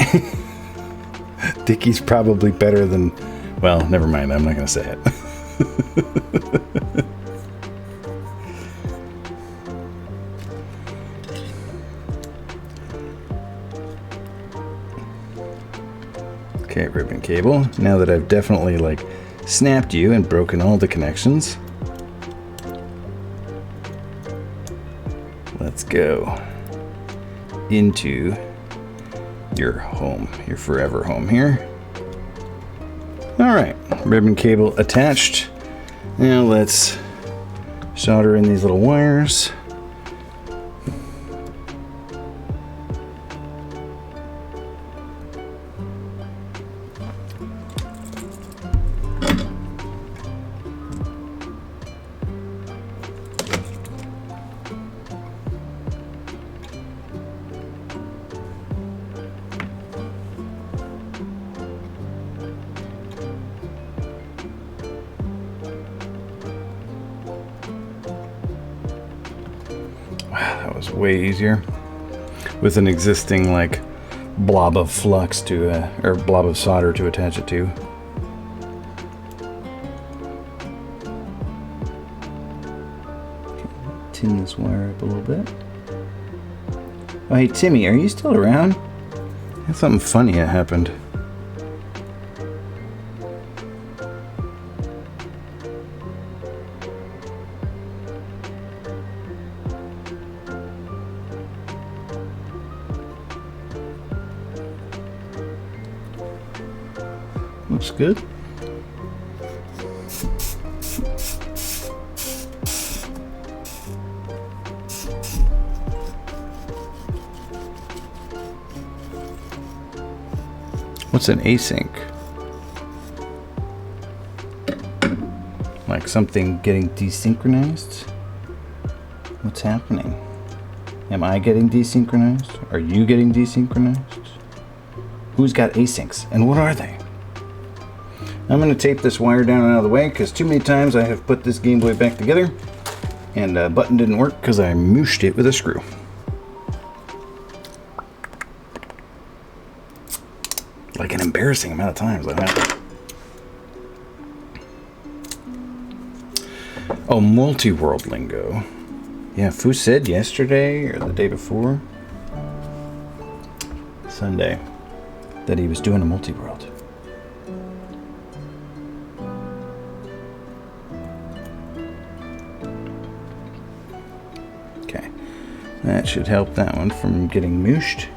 Dickie's probably better than, well, never mind, I'm not going to say it. Okay, ribbon cable. Now that I've definitely like snapped you and broken all the connections, let's go into your home, your forever home here. All right, ribbon cable attached. Now let's solder in these little wires. That was way easier with an existing like blob of flux to or blob of solder to attach it to. Tin this wire up a little bit. Oh, hey Timmy, are you still around? Had something funny that happened. Looks good. What's an async? Like something getting desynchronized? What's happening? Am I getting desynchronized? Are you getting desynchronized? Who's got asyncs and what are they? I'm going to tape this wire down and out of the way because too many times I have put this Game Boy back together and a button didn't work because I mooshed it with a screw. Like an embarrassing amount of times that happened. Oh, multi-world lingo. Yeah, Fu said yesterday or the day before, Sunday, that he was doing a multi-world. Okay, that should help that one from getting mooshed.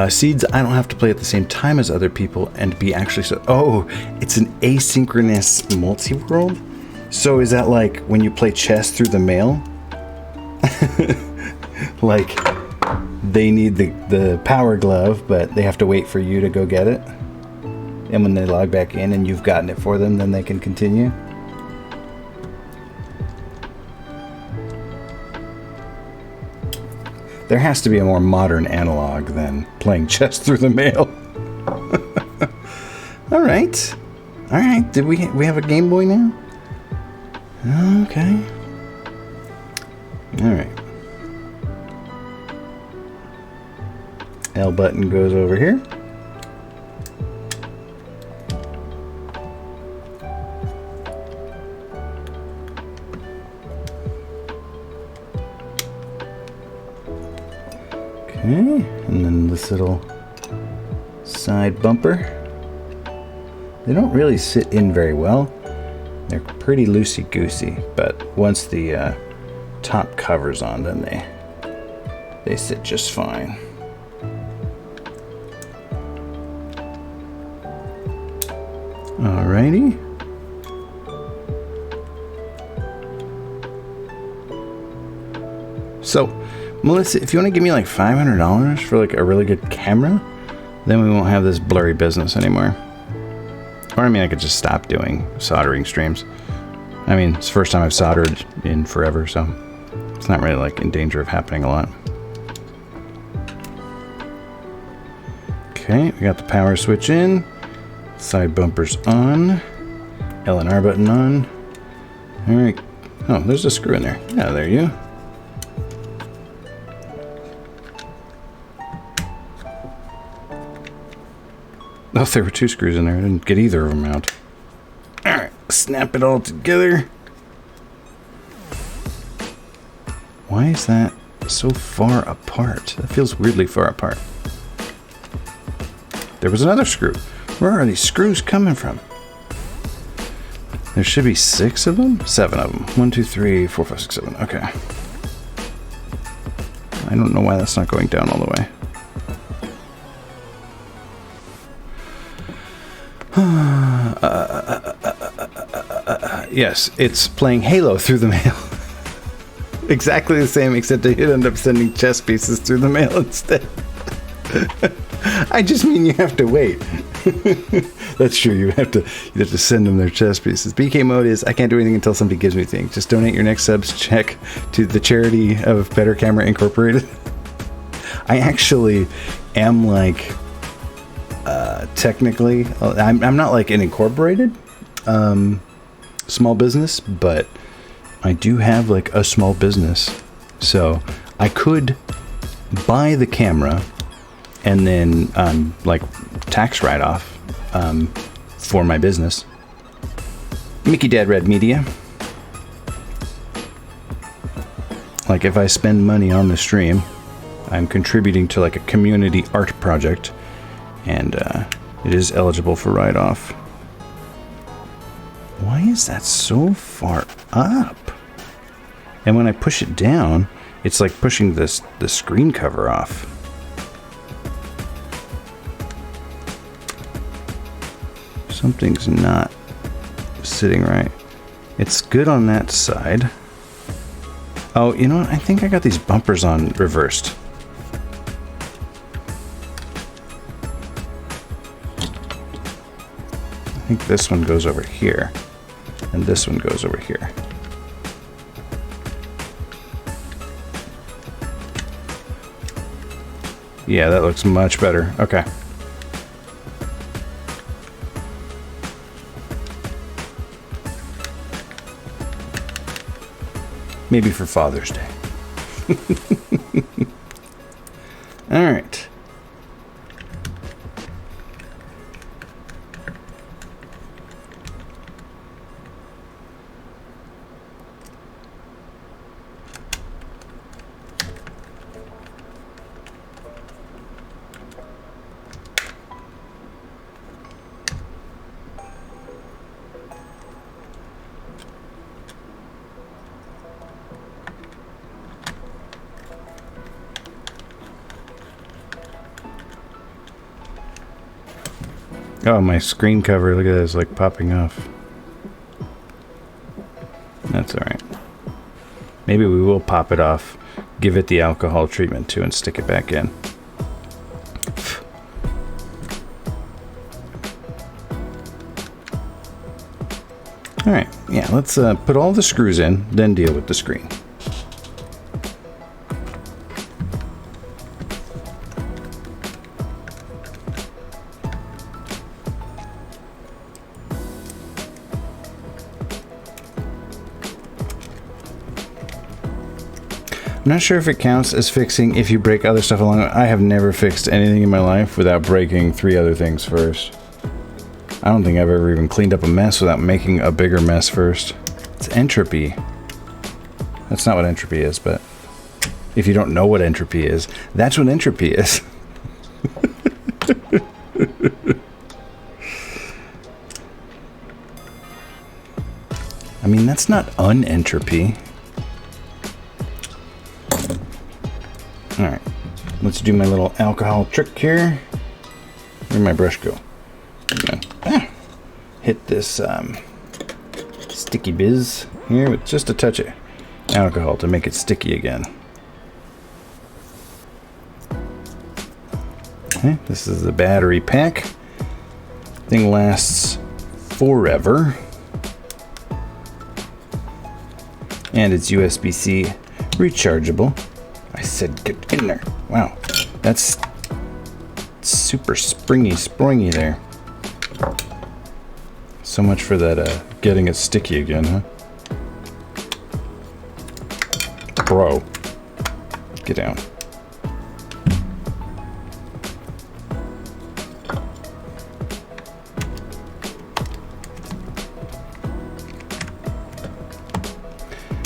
Seeds, I don't have to play at the same time as other people and be actually so. Oh, it's an asynchronous multi-world? So is that like when you play chess through the mail? Like they need the power glove, but they have to wait for you to go get it. And when they log back in and you've gotten it for them, then they can continue. There has to be a more modern analog than playing chess through the mail. All right. All right. Did we have a Game Boy now? Okay. All right. L button goes over here. Okay, and then this little side bumper. They don't really sit in very well. They're pretty loosey-goosey, but once the top cover's on, then they sit just fine. Alrighty. So, Melissa, if you want to give me like $500 for like a really good camera, then we won't have this blurry business anymore. Or I mean, I could just stop doing soldering streams. I mean, it's the first time I've soldered in forever, so it's not really like in danger of happening a lot. Okay, we got the power switch in, side bumpers on, L and R button on. All right. Oh, there's a screw in there. Yeah, there you go. Oh, there were 2 screws in there. I didn't get either of them out. All right, snap it all together. Why is that so far apart? That feels weirdly far apart. There was another screw. Where are these screws coming from? There should be 6 of them? 7 of them. 1, 2, 3, 4, 5, 6, 7. Okay. I don't know why that's not going down all the way. Yes, it's playing Halo through the mail. Exactly the same, except I did end up sending chess pieces through the mail instead. I just mean you have to wait. That's true. You have to send them their chess pieces. BK mode is I can't do anything until somebody gives me things. Just donate your next subs check to the charity of Better Camera Incorporated. I actually am like technically I'm not like an incorporated small business, but I do have like a small business, so I could buy the camera and then like tax write-off for my business. Mickey Dad Red Media. Like if I spend money on the stream, I'm contributing to like a community art project, and it is eligible for write-off. Why is that so far up? And when I push it down, it's like pushing the screen cover off. Something's not sitting right. It's good on that side. Oh, you know what? I think I got these bumpers on reversed. I think this one goes over here, and this one goes over here. Yeah, that looks much better. Okay. Maybe for Father's Day. All right. Oh, my screen cover, look at that, it's like popping off. That's alright. Maybe we will pop it off, give it the alcohol treatment too, and stick it back in. Alright, yeah, let's put all the screws in, then deal with the screen. I'm not sure if it counts as fixing if you break other stuff along. I have never fixed anything in my life without breaking 3 other things first. I don't think I've ever even cleaned up a mess without making a bigger mess first. It's entropy. That's not what entropy is, but if you don't know what entropy is, that's what entropy is. I mean, that's not unentropy. Alright, let's do my little alcohol trick here. Where'd my brush go? Hit this sticky biz here with just a touch of alcohol to make it sticky again. Okay, this is the battery pack. Thing lasts forever. And it's USB-C rechargeable. I said get in there. Wow, that's super springy there. So much for that getting it sticky again, huh? Bro. Get down.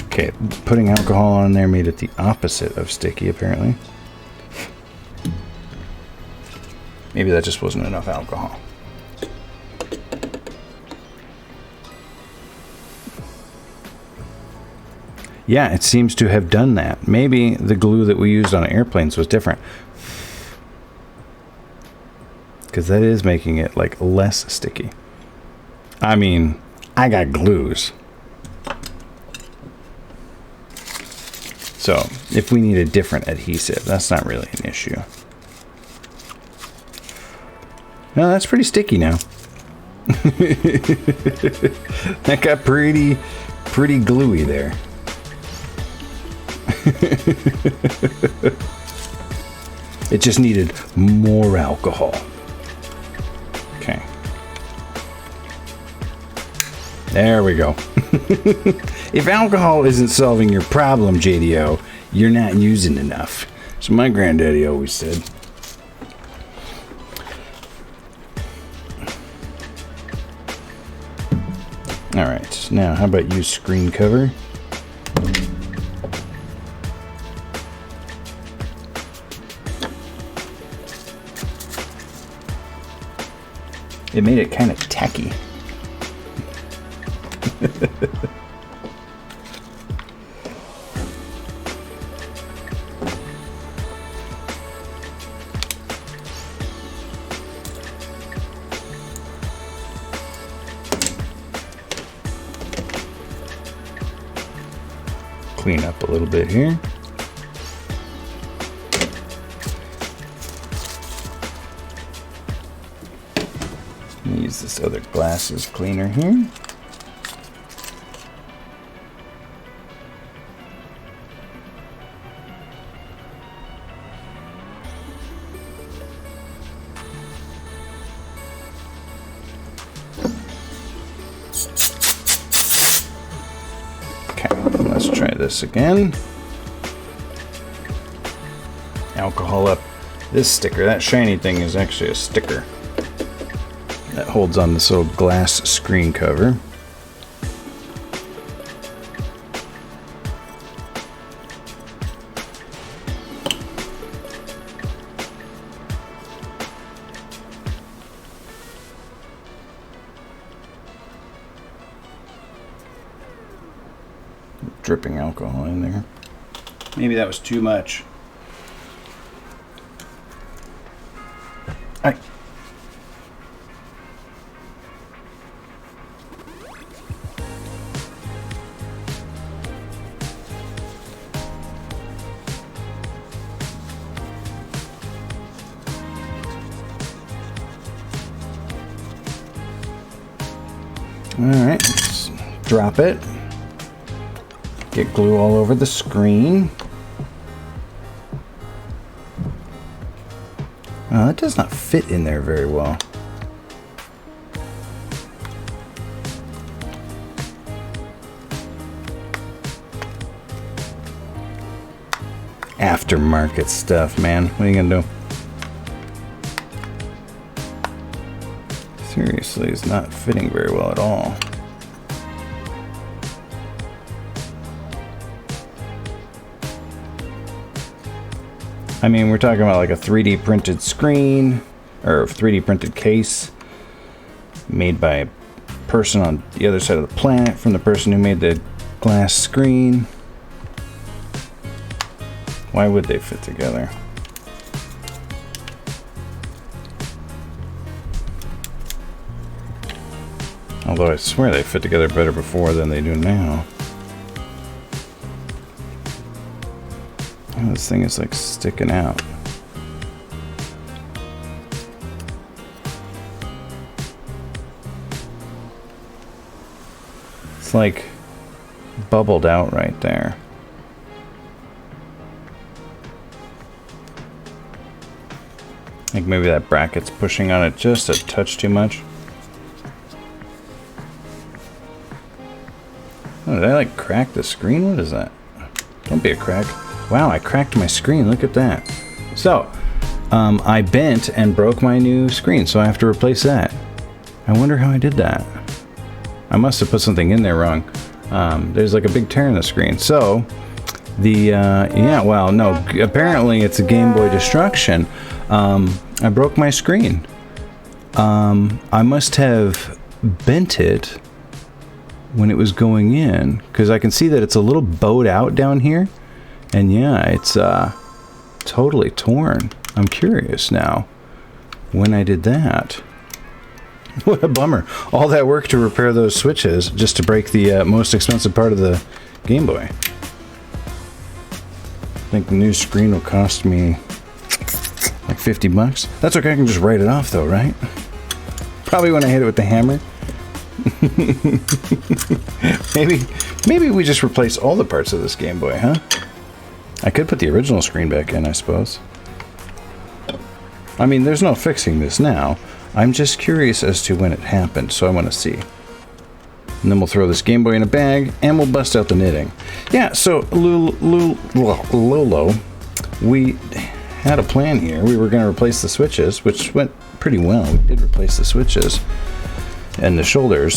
Okay, putting alcohol on there made it the opposite of sticky, apparently. Maybe that just wasn't enough alcohol. Yeah, it seems to have done that. Maybe the glue that we used on airplanes was different. Because that is making it, like, less sticky. I mean, I got glues. So, if we need a different adhesive, that's not really an issue. No, that's pretty sticky now. That got pretty gluey there. It just needed more alcohol. Okay. There we go. If alcohol isn't solving your problem, JDO, you're not using enough. So my granddaddy always said. All right, now how about use screen cover? It made it kind of tacky. Clean up a little bit here. Use this other glasses cleaner here. Let's try this again. Alcohol up this sticker. That shiny thing is actually a sticker that holds on this little glass screen cover. Dripping alcohol in there. Maybe that was too much. Alright. Alright, let's drop it. Get glue all over the screen. Oh, that does not fit in there very well. Aftermarket stuff, man. What are you gonna do? Seriously, it's not fitting very well at all. I mean, we're talking about like a 3D printed screen or 3D printed case made by a person on the other side of the planet from the person who made the glass screen. Why would they fit together? Although I swear they fit together better before than they do now. Oh, this thing is like sticking out. It's like bubbled out right there. I think maybe that bracket's pushing on it just a touch too much. did I like crack the screen? What is that? Don't be a crack. Wow, I cracked my screen. Look at that. So, I bent and broke my new screen, so I have to replace that. I wonder how I did that. I must have put something in there wrong. There's like a big tear in the screen. So, yeah, well, no, apparently it's a Game Boy destruction. I broke my screen. I must have bent it when it was going in, because I can see that it's a little bowed out down here. And yeah, it's totally torn. I'm curious now when I did that. What a bummer. All that work to repair those switches just to break the most expensive part of the Game Boy. I think the new screen will cost me like 50 bucks. That's okay, I can just write it off though, right? Probably when I hit it with the hammer. Maybe we just replace all the parts of this Game Boy, huh? I could put the original screen back in, I suppose. I mean, there's no fixing this now. I'm just curious as to when it happened, so I want to see. And then we'll throw this Game Boy in a bag, and we'll bust out the knitting. Yeah, so, Lolo, we had a plan here. We were going to replace the switches, which went pretty well. We did replace the switches and the shoulder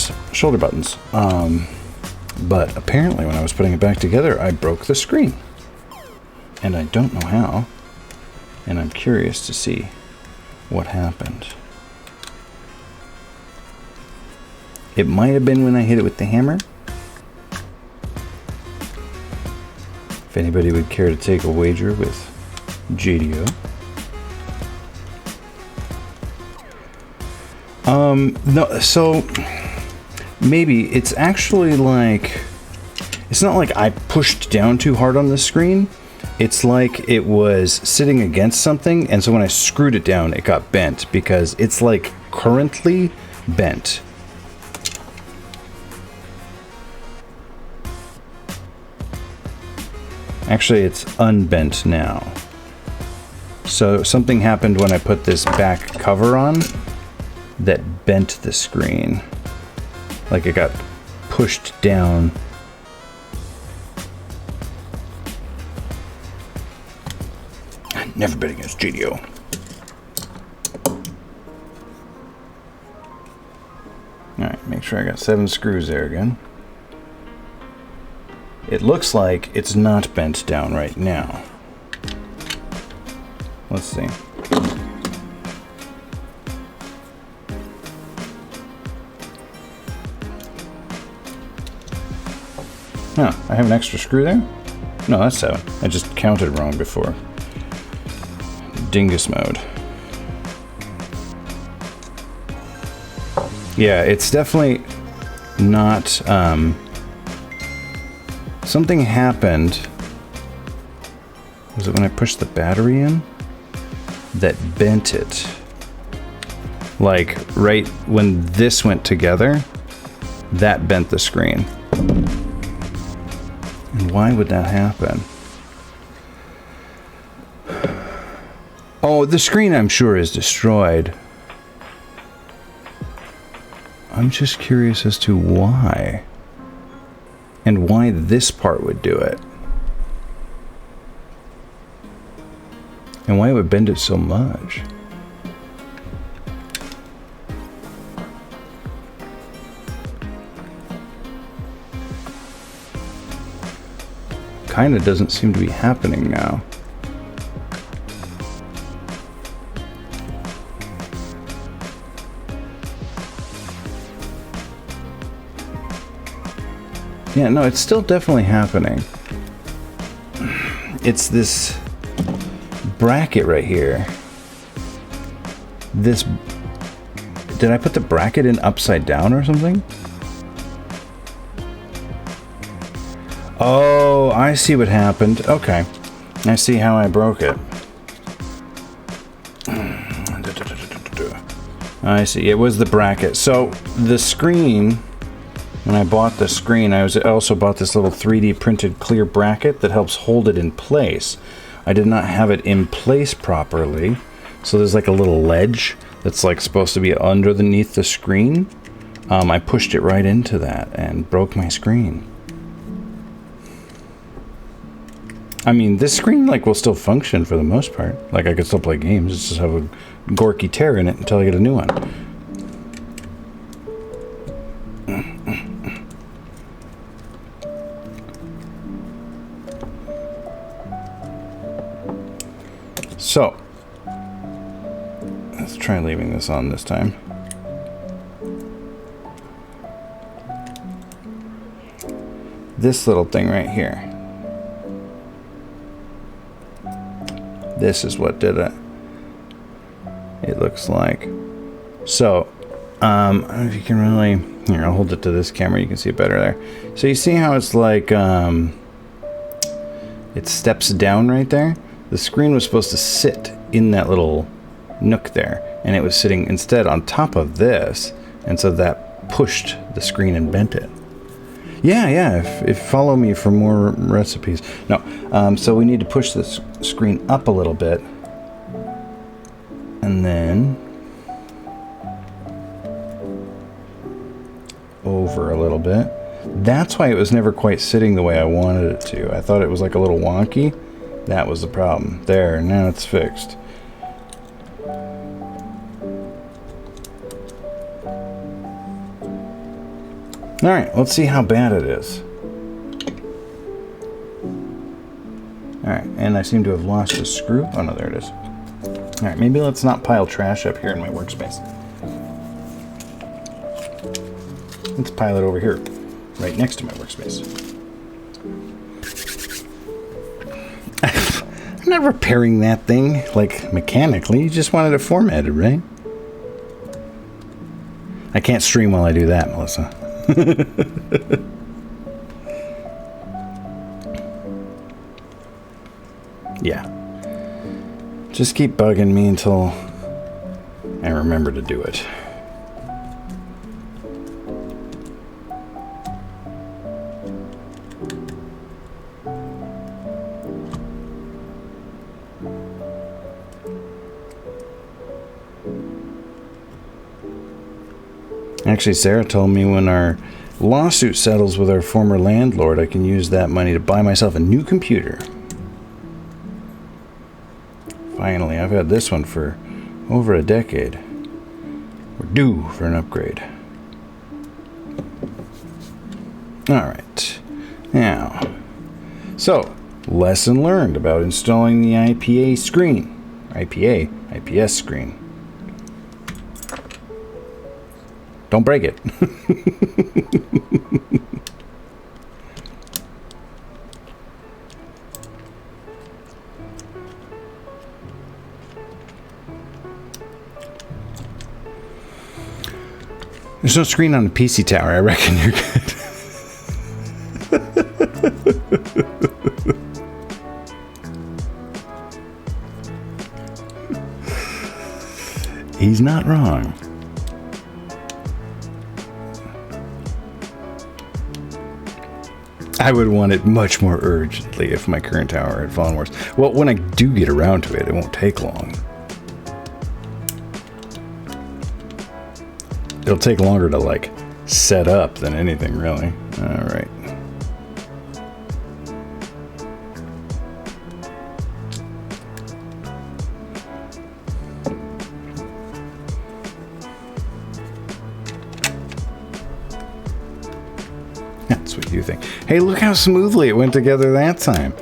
buttons. But apparently when I was putting it back together, I broke the screen. And I don't know how. And I'm curious to see what happened. It might have been when I hit it with the hammer. If anybody would care to take a wager with JDO. No, so maybe it's actually like, it's not like I pushed down too hard on the screen. It's like it was sitting against something, and so when I screwed it down, it got bent because it's like currently bent. Actually, it's unbent now. So something happened when I put this back cover on that bent the screen. Like it got pushed down. Never bet against GDO. Alright, make sure I got 7 screws there again. It looks like it's not bent down right now. Let's see. Oh, I have an extra screw there? No, that's 7. I just counted wrong before. Dingus mode. Yeah, it's definitely not, something happened. Was it when I pushed the battery in? That bent it. Like, right when this went together, that bent the screen. And why would that happen? Oh, the screen I'm sure is destroyed. I'm just curious as to why. And why this part would do it. And why it would bend it so much. Kinda doesn't seem to be happening now. Yeah, no, it's still definitely happening. It's this bracket right here. This... Did I put the bracket in upside down or something? Oh, I see what happened. Okay. I see how I broke it. I see. It was the bracket. So, the screen... When I bought the screen, I also bought this little 3D printed clear bracket that helps hold it in place. I did not have it in place properly, so there's like a little ledge that's like supposed to be underneath the screen. I pushed it right into that and broke my screen. I mean, this screen like will still function for the most part. Like I could still play games. It's just have a Gorky tear in it until I get a new one. So, let's try leaving this on this time. This little thing right here. This is what did it. It looks like. So, I don't know if you can really... Here, I'll hold it to this camera. You can see it better there. So you see how it's like... it steps down right there? The screen was supposed to sit in that little nook there. And it was sitting instead on top of this. And so that pushed the screen and bent it. Yeah, if follow me for more recipes. No, so we need to push this screen up a little bit. And then over a little bit. That's why it was never quite sitting the way I wanted it to. I thought it was like a little wonky. That was the problem. There, now it's fixed. Alright, let's see how bad it is. Alright, and I seem to have lost a screw. Oh no, there it is. Alright, maybe let's not pile trash up here in my workspace. Let's pile it over here, right next to my workspace. I'm not repairing that thing, like, mechanically. You just wanted it formatted, right? I can't stream while I do that, Melissa. Yeah. Just keep bugging me until I remember to do it. Actually, Sarah told me when our lawsuit settles with our former landlord, I can use that money to buy myself a new computer. Finally, I've had this one for over a decade. We're due for an upgrade. Alright. Now, so, lesson learned about installing the IPS screen. IPS screen. Don't break it. There's no screen on the PC tower. I reckon you're good. He's not wrong. I would want it much more urgently if my current tower had fallen worse. Well, when I do get around to it, it won't take long. It'll take longer to, like, set up than anything, really. All right. That's what you think. Hey, look how smoothly it went together that time.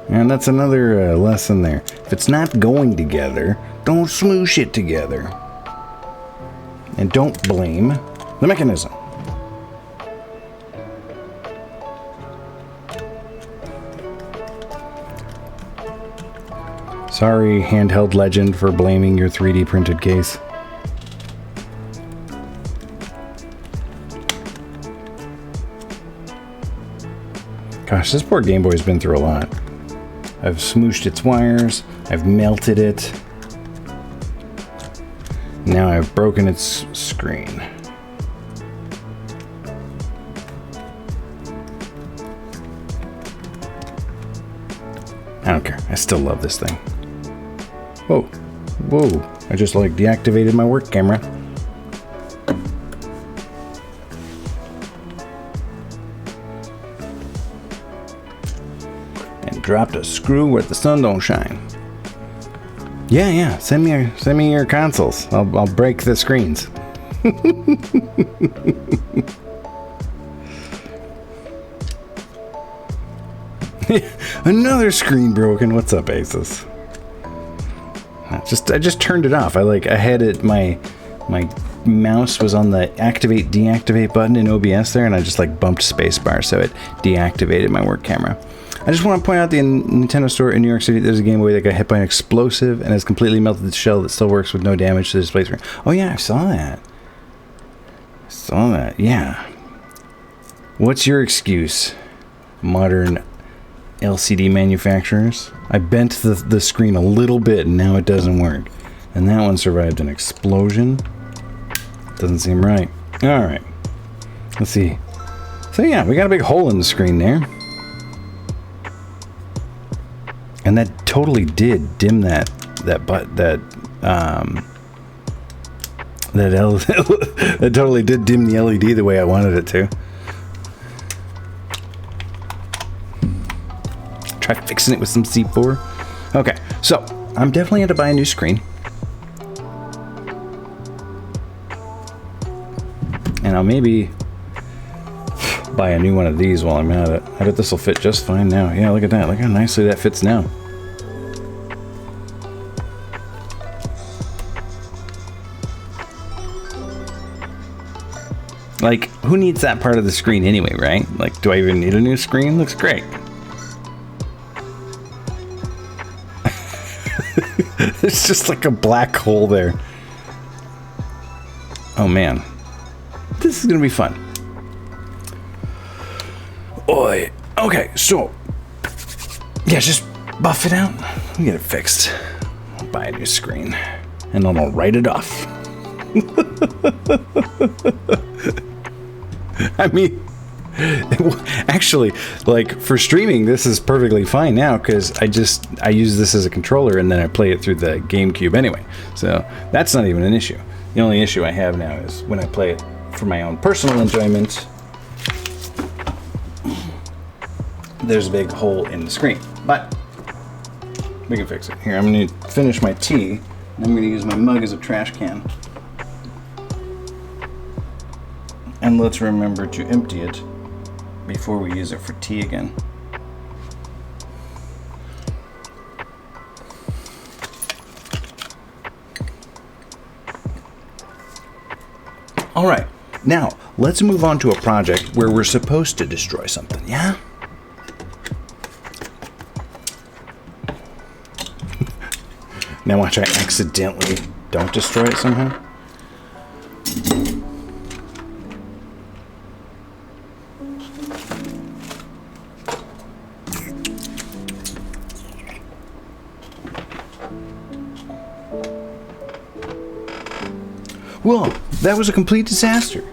And that's another lesson there. If it's not going together, don't smoosh it together. And don't blame the mechanism. Sorry, handheld legend, for blaming your 3D printed case. Gosh, this poor Game Boy's been through a lot. I've smooshed its wires, I've melted it. Now I've broken its screen. I don't care. I still love this thing. Whoa. Whoa. I just like deactivated my work camera. dropped a screw where the sun don't shine. Yeah. Send me your consoles. I'll break the screens. Another screen broken. What's up, Asus? I just turned it off. I had it. My mouse was on the activate deactivate button in OBS there, and I just bumped spacebar, so it deactivated my work camera. I just want to point out the Nintendo store in New York City. There's a Game Boy that got hit by an explosive and has completely melted the shell that still works with no damage to the display screen. Oh yeah, I saw that. Yeah. What's your excuse, modern LCD manufacturers? I bent the screen a little bit and now it doesn't work. And that one survived an explosion. Doesn't seem right. Alright. Let's see. So yeah, we got a big hole in the screen there. And that totally did dim that totally did dim the LED the way I wanted it to. Try fixing it with some C4. Okay, so I'm definitely going to buy a new screen. And I'll maybe buy a new one of these while I'm at it. I bet this will fit just fine now. Yeah, look at that. Look how nicely that fits now. Who needs that part of the screen anyway, right? Do I even need a new screen? Looks great. There's just a black hole there. Oh man. This is gonna be fun. Oi. Okay, so yeah, just buff it out. We'll get it fixed. I'll buy a new screen. And then I'll write it off. I mean, actually, for streaming, this is perfectly fine now because I use this as a controller and then I play it through the GameCube anyway. So that's not even an issue. The only issue I have now is when I play it for my own personal enjoyment. There's a big hole in the screen, but we can fix it. Here, I'm going to finish my tea, and I'm going to use my mug as a trash can. And let's remember to empty it before we use it for tea again. All right, now let's move on to a project where we're supposed to destroy something, yeah? Now watch, I accidentally don't destroy it somehow. Well, that was a complete disaster.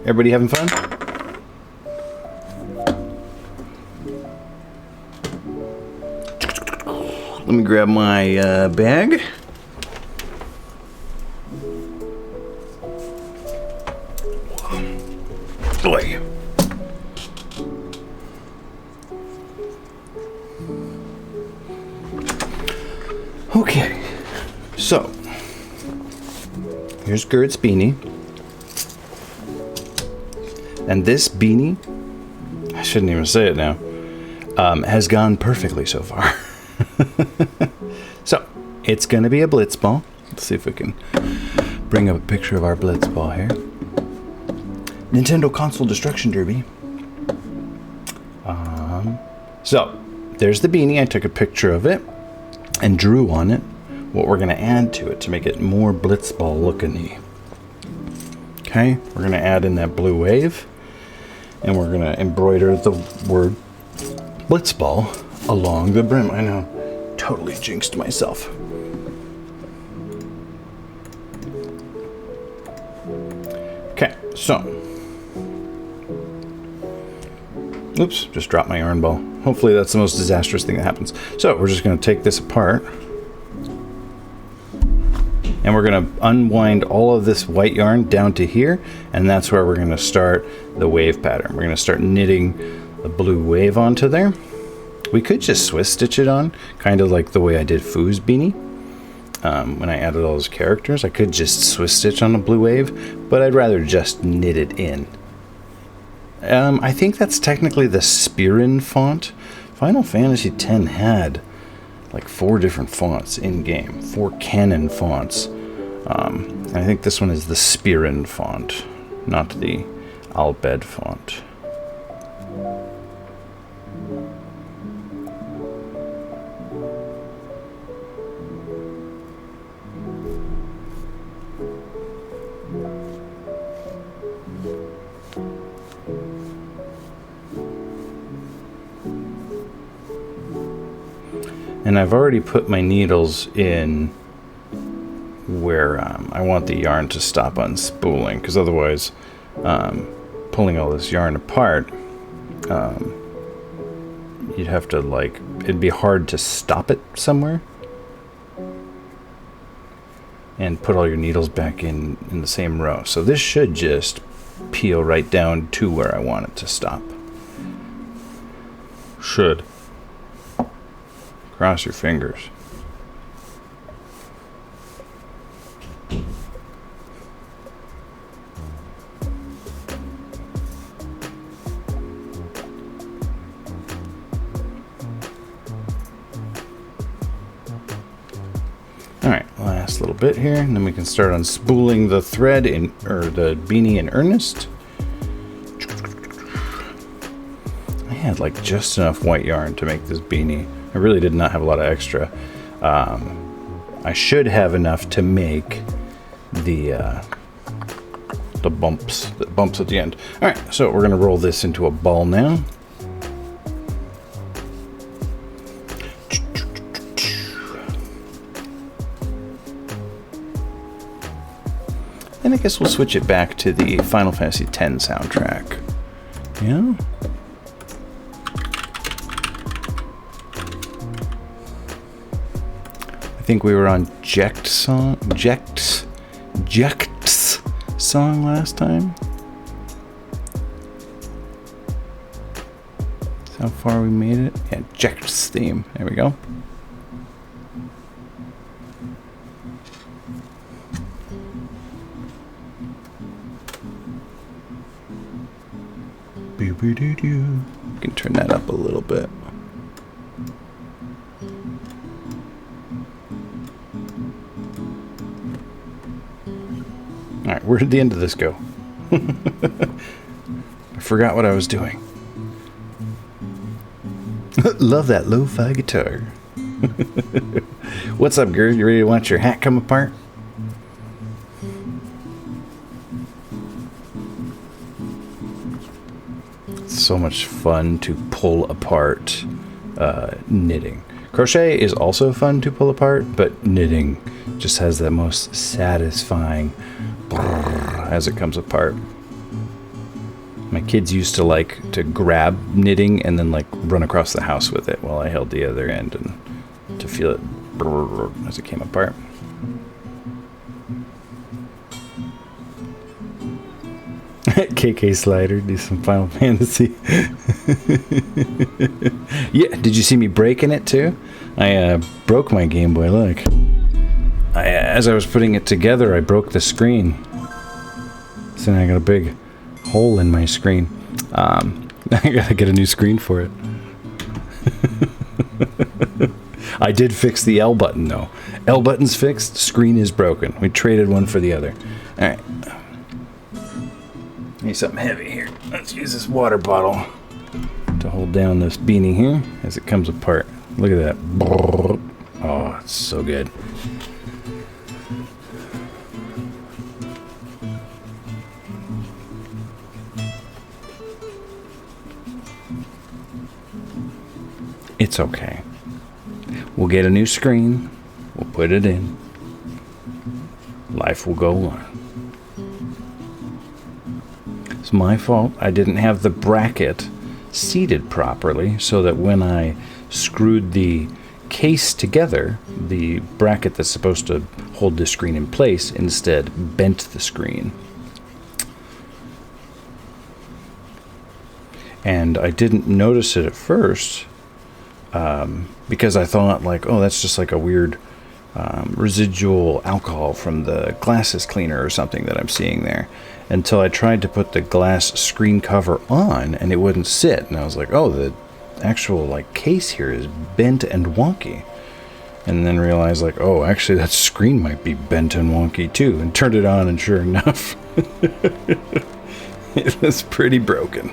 Everybody having fun? Let me grab my bag. Boy. Okay, so here's Gert's beanie. And this beanie, I shouldn't even say it now, has gone perfectly so far. So, it's going to be a Blitzball. Let's see if we can bring up a picture of our Blitzball here. Nintendo Console Destruction Derby. So, there's the beanie. I took a picture of it and drew on it what we're going to add to it to make it more Blitzball looking-y. Okay, we're going to add in that blue wave, and we're going to embroider the word Blitzball along the brim. I know, totally jinxed myself. Okay, so. Oops, just dropped my yarn ball. Hopefully that's the most disastrous thing that happens. So we're just going to take this apart. And we're going to unwind all of this white yarn down to here. And that's where we're going to start the wave pattern. We're going to start knitting a blue wave onto there. We could just Swiss stitch it on, kind of like the way I did Foo's beanie. When I added all those characters, I could just Swiss stitch on a blue wave, but I'd rather just knit it in. I think that's technically the Spirin font. Final Fantasy X had like 4 different fonts in-game, 4 canon fonts. And I think this one is the Spirin font, not the Albed font. And I've already put my needles in where I want the yarn to stop unspooling, because otherwise pulling all this yarn apart, you'd have to, like, it'd be hard to stop it somewhere and put all your needles back in the same row. So this should just peel right down to where I want it to stop. Should. Cross your fingers. Alright, last little bit here, and then we can start unspooling the thread or the beanie in earnest. I had like just enough white yarn to make this beanie. I really did not have a lot of extra. I should have enough to make the bumps at the end. All right, so we're gonna roll this into a ball now. And I guess we'll switch it back to the Final Fantasy X soundtrack. Yeah. I think we were on Jecht's song last time. That's how far we made it. Yeah, Jecht's theme. There we go. You can turn that up a little bit. Alright, where did the end of this go? I forgot what I was doing. Love that lo-fi guitar. What's up, girl? You ready to watch your hat come apart? It's so much fun to pull apart knitting. Crochet is also fun to pull apart, but knitting just has that most satisfying as it comes apart. My kids used to like to grab knitting and then like run across the house with it while I held the other end and to feel it as it came apart. KK Slider, do some Final Fantasy. Yeah, did you see me breaking it too? I broke my Game Boy, look. As I was putting it together, I broke the screen. So now I got a big hole in my screen. I gotta get a new screen for it. I did fix the L button though. L button's fixed, screen is broken. We traded one for the other. Alright. Need something heavy here. Let's use this water bottle to hold down this beanie here as it comes apart. Look at that. Oh, it's so good. It's okay. We'll get a new screen. We'll put it in. Life will go on. It's my fault. I didn't have the bracket seated properly so that when I screwed the case together, the bracket that's supposed to hold the screen in place instead bent the screen. And I didn't notice it at first because I thought like, oh, that's just like a weird residual alcohol from the glasses cleaner or something that I'm seeing there, until I tried to put the glass screen cover on and it wouldn't sit, and I was like, oh, the actual like case here is bent and wonky. And then realized like, oh, actually that screen might be bent and wonky too, and turned it on, and sure enough it was pretty broken.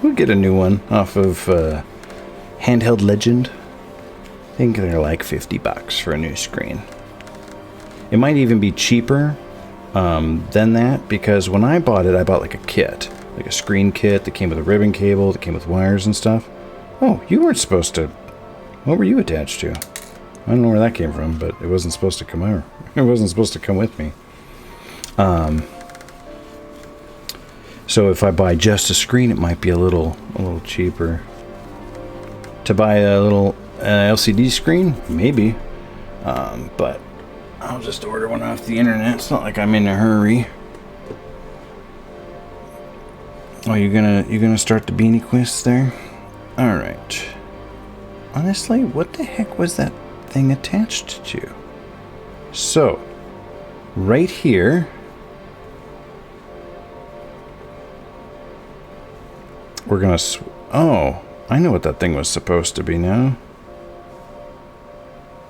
We'll get a new one off of Handheld Legend. I think they're like $50 for a new screen. It might even be cheaper than that, because when I bought it, I bought like a kit, like a screen kit that came with a ribbon cable, that came with wires and stuff. Oh, you weren't supposed to. What were you attached to? I don't know where that came from, but it wasn't supposed to come over. It wasn't supposed to come with me. So if I buy just a screen, it might be a little cheaper. To buy a little LCD screen, maybe. But I'll just order one off the internet. It's not like I'm in a hurry. Oh, you're gonna start the Beanie quiz there? All right. Honestly, what the heck was that thing attached to? So, right here, we're gonna. Oh, I know what that thing was supposed to be now.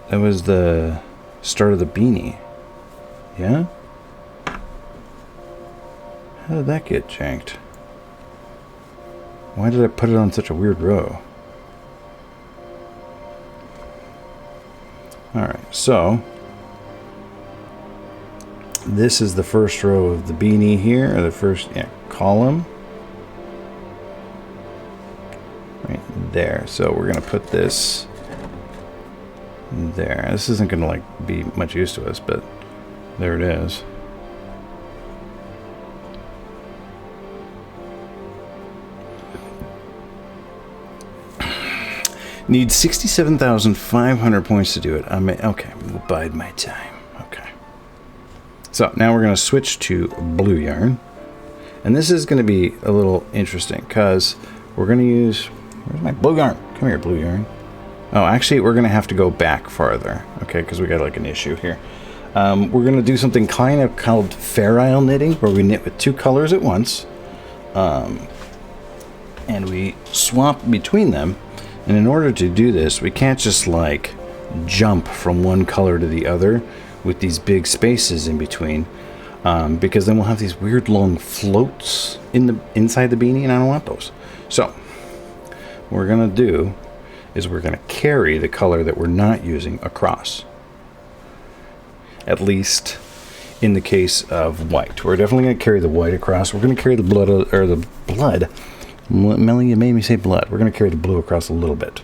That was the start of the Beanie. Yeah? How did that get janked? Why did I put it on such a weird row? Alright, so this is the first row of the Beanie here, or the first column. Right there. So we're going to put this there. This isn't going to like be much use to us, but there it is. Need 67,500 points to do it. Okay, we'll bide my time. Okay. So now we're going to switch to blue yarn. And this is going to be a little interesting because we're going to use... Where's my blue yarn? Come here, blue yarn. Oh, actually, we're going to have to go back farther. Okay, because we got like an issue here. We're going to do something kind of called Fair Isle knitting, where we knit with two colors at once. And we swap between them. And in order to do this, we can't just like jump from one color to the other with these big spaces in between, because then we'll have these weird long floats inside the Beanie, and I don't want those. So what we're gonna do is we're gonna carry the color that we're not using across. At least in the case of white, we're definitely gonna carry the white across. We're gonna carry the blood. Melly, you made me say blood. We're going to carry the blue across a little bit.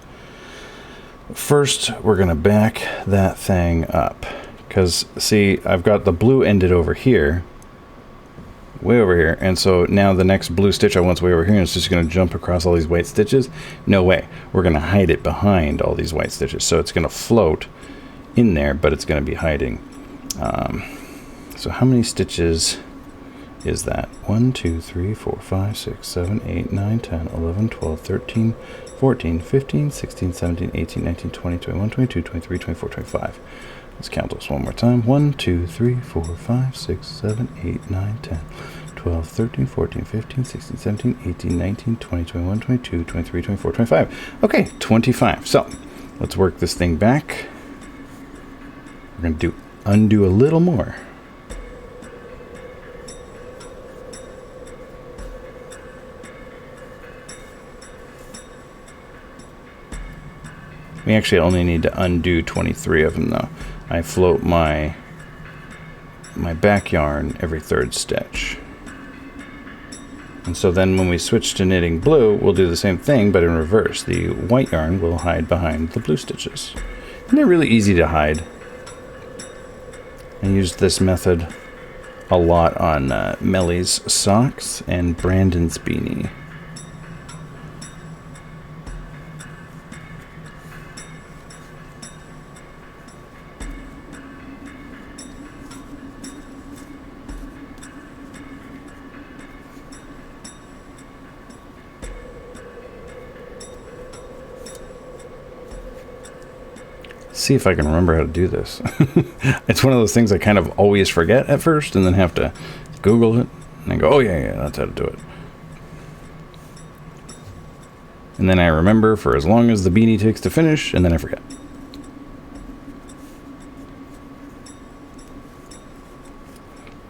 First, we're going to back that thing up. Because, see, I've got the blue ended over here. Way over here. And so now the next blue stitch I want's way over here. And it's just going to jump across all these white stitches. No way. We're going to hide it behind all these white stitches. So it's going to float in there, but it's going to be hiding. So how many stitches... is that 1, 2, 3, 4, 5, 6, 7, 8, 9, 10, 11, 12, 13, 14, 15, 16, 17, 18, 19, 20, 21, 22, 23, 24, 25. Let's count those one more time. 1, 2, 3, 4, 5, 6, 7, 8, 9, 10, 12, 13, 14, 15, 16, 17, 18, 19, 20, 21, 22, 23, 24, 25. Okay, 25. So let's work this thing back. We're going to undo a little more. We actually only need to undo 23 of them, though. I float my back yarn every third stitch. And so then when we switch to knitting blue, we'll do the same thing, but in reverse. The white yarn will hide behind the blue stitches. And they're really easy to hide. I used this method a lot on Melly's socks and Brandon's beanie. see if I can remember how to do this. It's one of those things I kind of always forget at first and then have to Google it and then go, oh yeah, that's how to do it. And then I remember for as long as the beanie takes to finish, and then I forget.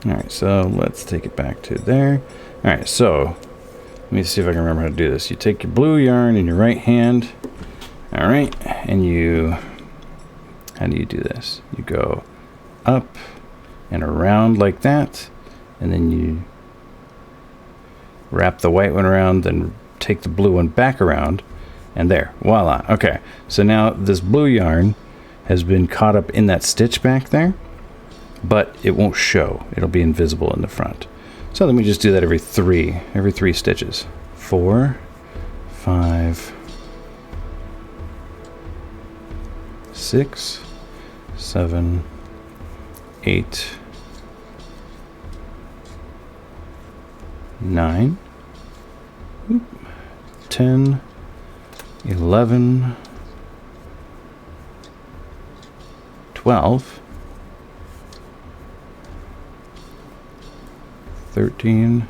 Alright, so let's take it back to there. Alright, so let me see if I can remember how to do this. You take your blue yarn in your right hand. Alright, and how do you do this? You go up and around like that, and then you wrap the white one around, then take the blue one back around, and there, voila. Okay, so now this blue yarn has been caught up in that stitch back there, but it won't show. It'll be invisible in the front. So let me just do that every three stitches. 4, 5, 6, 7, 8, 9, 10, 11, 12, 13,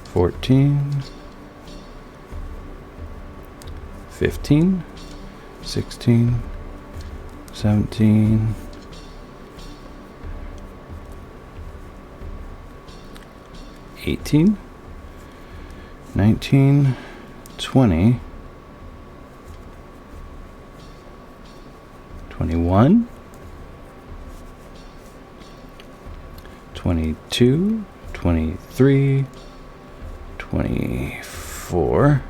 14, 15, 16, 17, 18, 19, 20, 21, 22, 23, 24,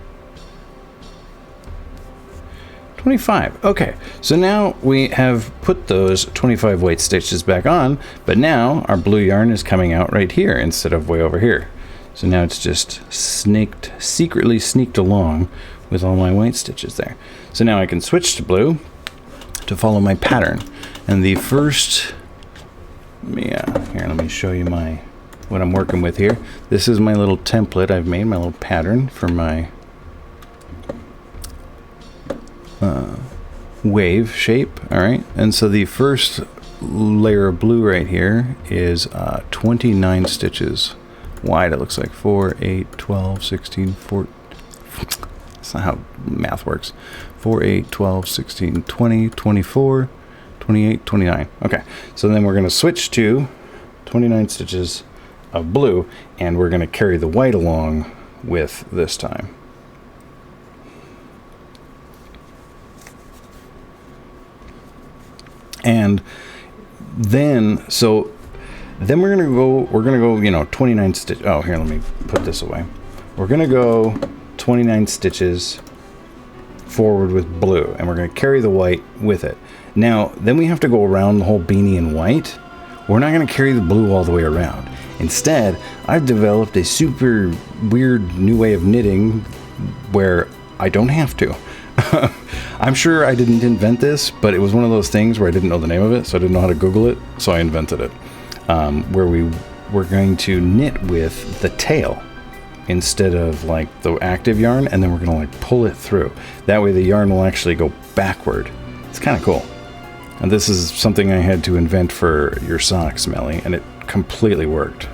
25. Okay, so now we have put those 25 white stitches back on, but now our blue yarn is coming out right here instead of way over here. So now it's just secretly sneaked along with all my white stitches there. So now I can switch to blue to follow my pattern. And the first, here, let me show you what I'm working with here. This is my little template I've made, my little pattern for my wave shape. All right, and so the first layer of blue right here is 29 stitches wide. It looks like 4, 8, 12, 16, 14. That's not how math works. 4, 8, 12, 16, 20, 24, 28, 29. Okay, so then we're going to switch to 29 stitches of blue, and we're going to carry the white along with this time. And then we're gonna go 29 stitches. Oh, here, let me put this away. We're gonna go 29 stitches forward with blue, and we're gonna carry the white with it. Now, then we have to go around the whole beanie in white. We're not gonna carry the blue all the way around. Instead, I've developed a super weird new way of knitting where I don't have to. I'm sure I didn't invent this, but it was one of those things where I didn't know the name of it, so I didn't know how to Google it, so I invented it. Where we're going to knit with the tail instead of like the active yarn, and then we're going to like pull it through. That way the yarn will actually go backward. It's kind of cool. And this is something I had to invent for your socks, Melly, and it completely worked.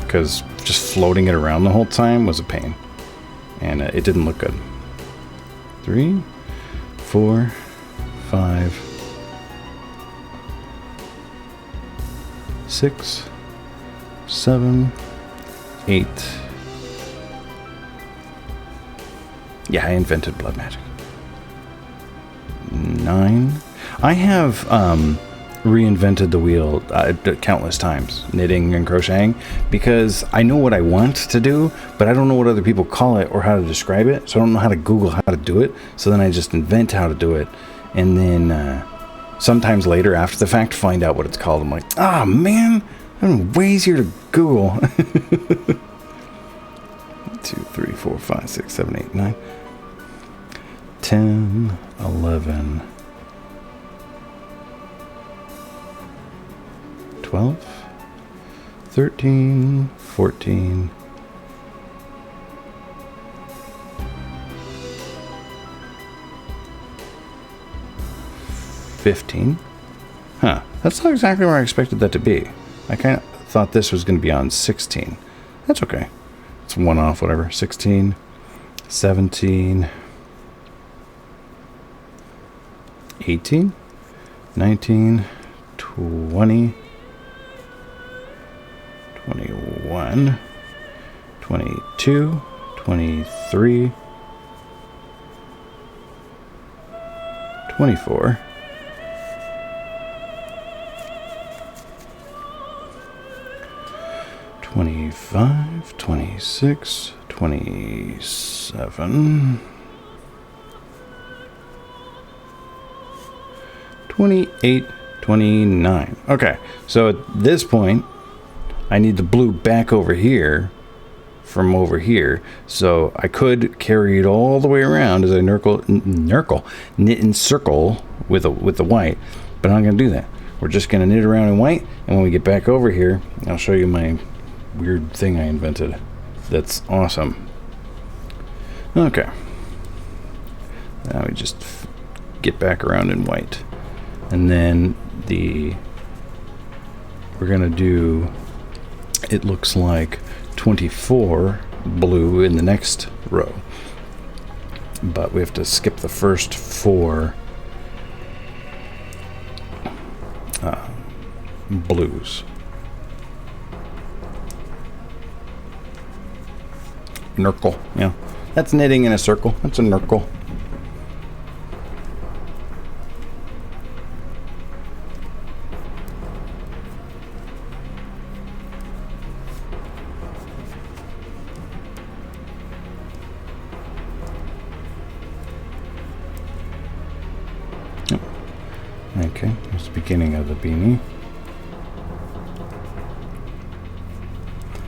Because just floating it around the whole time was a pain. And it didn't look good. 3, 4, 5, 6, 7, 8. Yeah, I invented blood magic. 9. I have reinvented the wheel countless times, knitting and crocheting, because I know what I want to do, but I don't know what other people call it or how to describe it, so I don't know how to Google how to do it, so then I just invent how to do it, and then sometimes later after the fact find out what it's called. I'm like, ah, man, I'm way easier to Google. 2, 3, 4, 5, 6, 7, 8, 9, 10, 11, 12, 13, 14, 15, 15. Huh. That's not exactly where I expected that to be. I kind of thought this was going to be on 16. That's okay. It's one off, whatever. 16, 17, 18, 19, 20, 21, 22, 23, 24, 25, 26, 27, 28, 29. Okay, so at this point, I need the blue back over here from over here. So I could carry it all the way around as I knit and circle with the white, but I'm not going to do that. We're just going to knit around in white, and when we get back over here, I'll show you my weird thing I invented. That's awesome. Okay. Now we just get back around in white. And then we're going to do, it looks like 24 blue in the next row. But we have to skip the first 4 blues. Nurgle, yeah. That's knitting in a circle. That's a nurgle. Okay, that's the beginning of the beanie.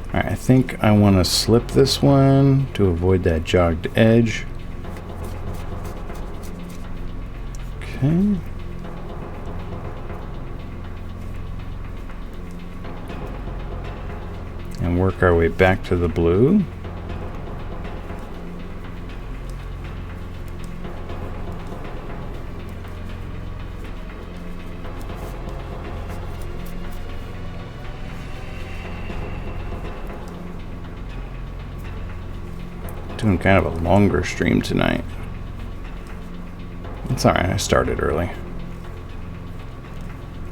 Alright, I think I want to slip this one to avoid that jogged edge. Okay. And work our way back to the blue. Doing kind of a longer stream tonight. It's alright, I started early.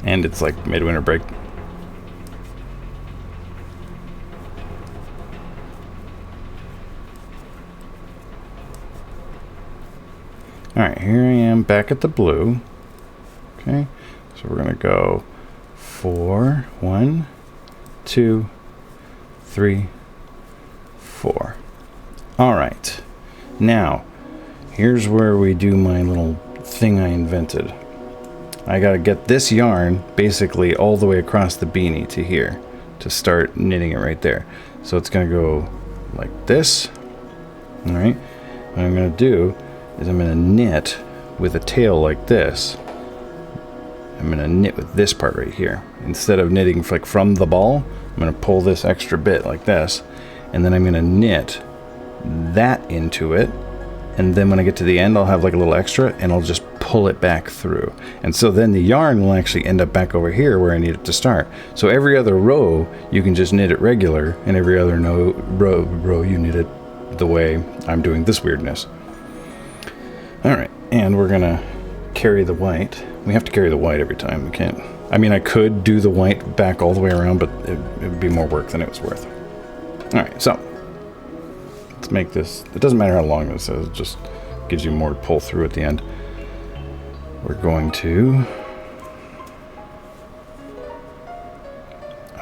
And it's like midwinter break. Alright, here I am back at the blue. Okay, so we're gonna go 4, 1, 2, 3, 4. All right, now here's where we do my little thing I invented. I gotta get this yarn basically all the way across the beanie to here to start knitting it right there. So it's gonna go like this. All right, what I'm gonna do is I'm gonna knit with a tail like this. I'm gonna knit with this part right here. Instead of knitting like from the ball, I'm gonna pull this extra bit like this, and then I'm gonna knit that into it, and then when I get to the end I'll have like a little extra and I'll just pull it back through, and so then the yarn will actually end up back over here where I need it to start. So every other row you can just knit it regular, and every other row you knit it the way I'm doing this weirdness. Alright, and we're gonna carry the white. We have to carry the white every time. We can't, I mean I could do the white back all the way around, but it would be more work than it was worth. Alright, so let's make this, it doesn't matter how long this is, it just gives you more to pull through at the end. We're going to,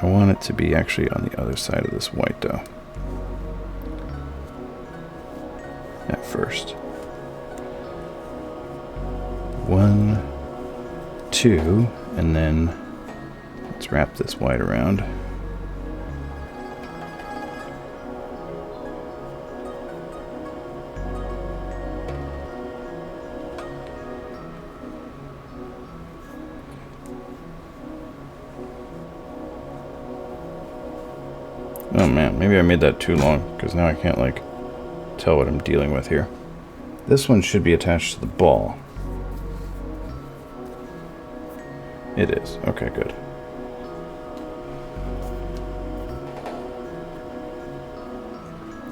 I want it to be actually on the other side of this white though. At first. 1, 2, and then let's wrap this white around. Oh man, maybe I made that too long, because now I can't like tell what I'm dealing with here. This one should be attached to the ball. It is. Okay, good.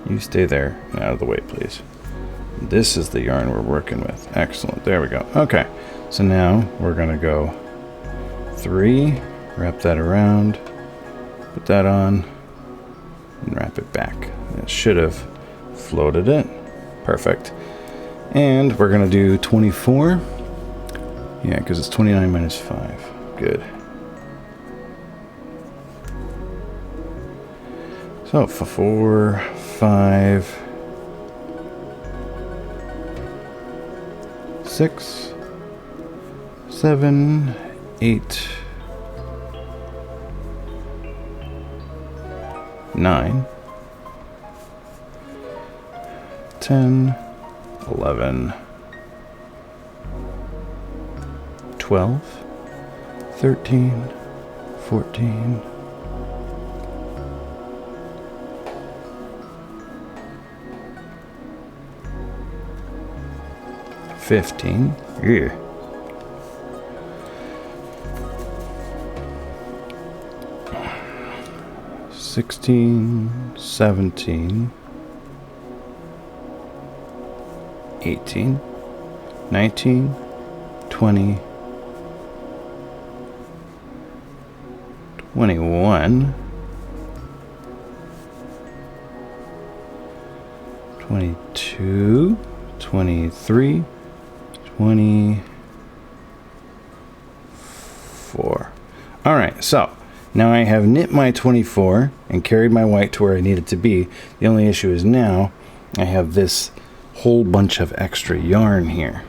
You stay there and out of the way, please. This is the yarn we're working with. Excellent. There we go. Okay. So now we're going to go 3, wrap that around, put that on, and wrap it back. It should have floated it. Perfect. And we're going to do 24. Yeah, because it's 29 minus 5. Good. So 4, 5, 6, 7, 8, 9, 10, 11, 12, 13, 14, 15. Yeah. 16, 17, 18, 19, 20, 21, 22, 23, 24. All right, so now I have knit my 24 and carried my white to where I need it to be. The only issue is now I have this whole bunch of extra yarn here.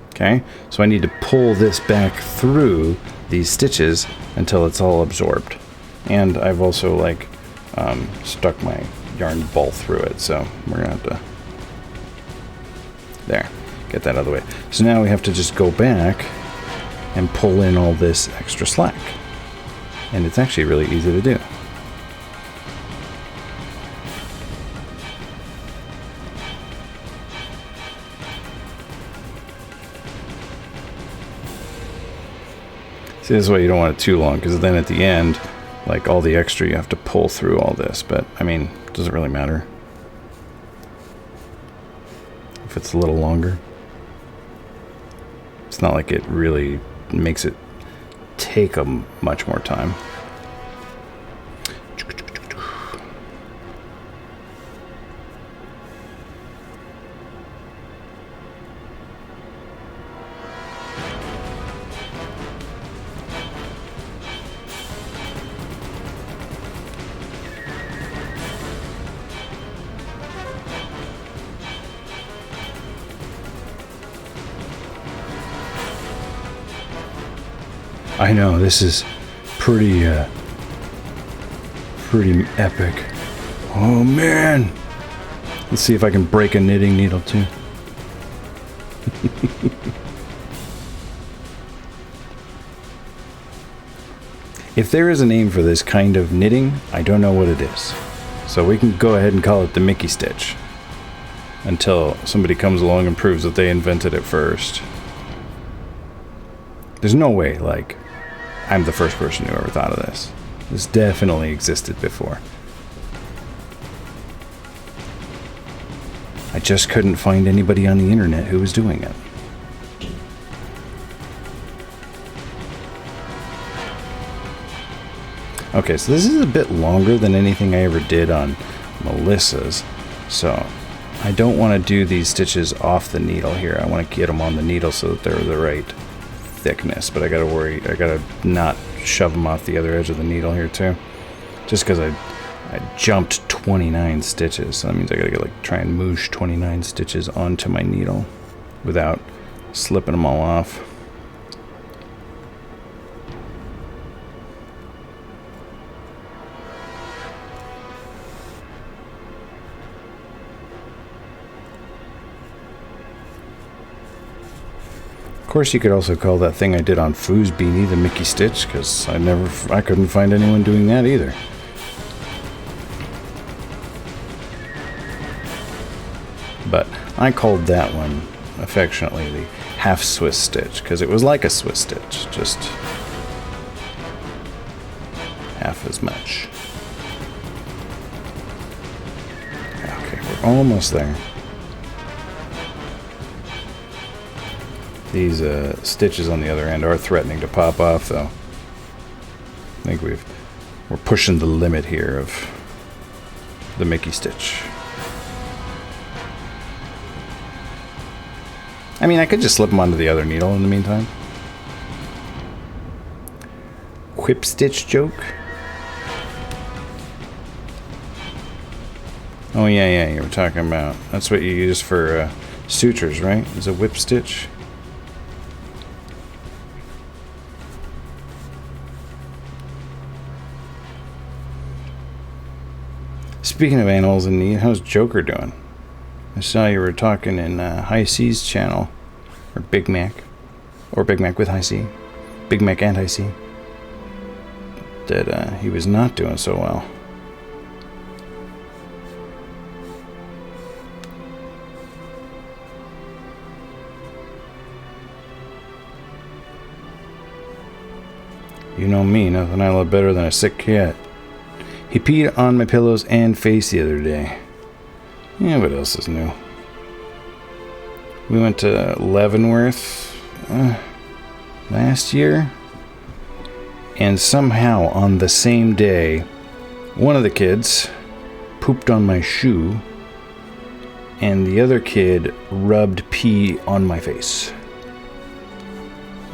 Okay, so I need to pull this back through these stitches until it's all absorbed. And I've also like stuck my yarn ball through it, so we're gonna have to there, get that out of the way. So now we have to just go back and pull in all this extra slack. And it's actually really easy to do. See, this is why you don't want it too long, because then at the end, like all the extra, you have to pull through all this. But, I mean, it doesn't really matter if it's a little longer. It's not like it really makes it take much more time. I know, this is pretty epic. Oh man! Let's see if I can break a knitting needle too. If there is a name for this kind of knitting, I don't know what it is. So we can go ahead and call it the Mickey stitch. Until somebody comes along and proves that they invented it first. There's no way, like, I'm the first person who ever thought of this. This definitely existed before. I just couldn't find anybody on the internet who was doing it. Okay, so this is a bit longer than anything I ever did on Melissa's. So I don't want to do these stitches off the needle here. I want to get them on the needle so that they're the right thickness, but I gotta not shove them off the other edge of the needle here too, just because I jumped 29 stitches, so that means I gotta like try and moosh 29 stitches onto my needle without slipping them all off. Of course, you could also call that thing I did on Foo's beanie the Mickey stitch, because I couldn't find anyone doing that either. But I called that one affectionately the half Swiss stitch, because it was like a Swiss stitch, just half as much. Okay, we're almost there. These stitches on the other end are threatening to pop off, though. I think we're pushing the limit here of the Mickey stitch. I mean, I could just slip them onto the other needle in the meantime. Whip stitch joke? Oh, yeah, you were talking about. That's what you use for sutures, right? Is a whip stitch? Speaking of animals in need, how's Joker doing? I saw you were talking in High C's channel, or Big Mac with High C, Big Mac and High C, that he was not doing so well. You know me, nothing I love better than a sick cat. He peed on my pillows and face the other day. Yeah, what else is new? We went to Leavenworth last year, and somehow on the same day, one of the kids pooped on my shoe, and the other kid rubbed pee on my face.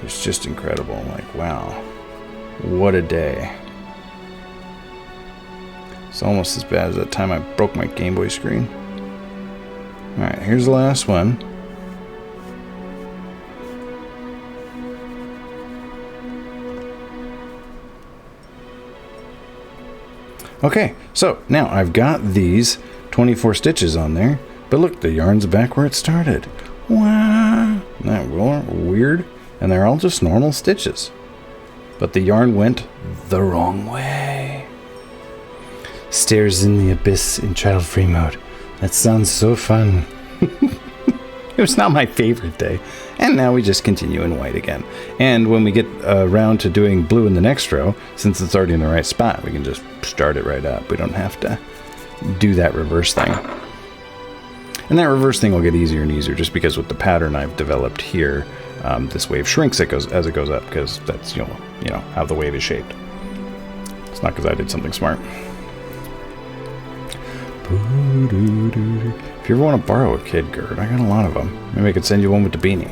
It's just incredible. Like, wow, what a day. It's almost as bad as that time I broke my Game Boy screen. Alright, here's the last one. Okay, so now I've got these 24 stitches on there, but look, the yarn's back where it started. Wow, isn't that weird? And they're all just normal stitches. But the yarn went the wrong way. Stares in the abyss in child-free mode. That sounds so fun. It was not my favorite day. And now we just continue in white again. And when we get around to doing blue in the next row, since it's already in the right spot, we can just start it right up. We don't have to do that reverse thing. And that reverse thing will get easier and easier just because with the pattern I've developed here, this wave shrinks as it goes up, because that's you know how the wave is shaped. It's not because I did something smart. If you ever want to borrow a kid, Gerd, I got a lot of them. Maybe I could send you one with the beanie.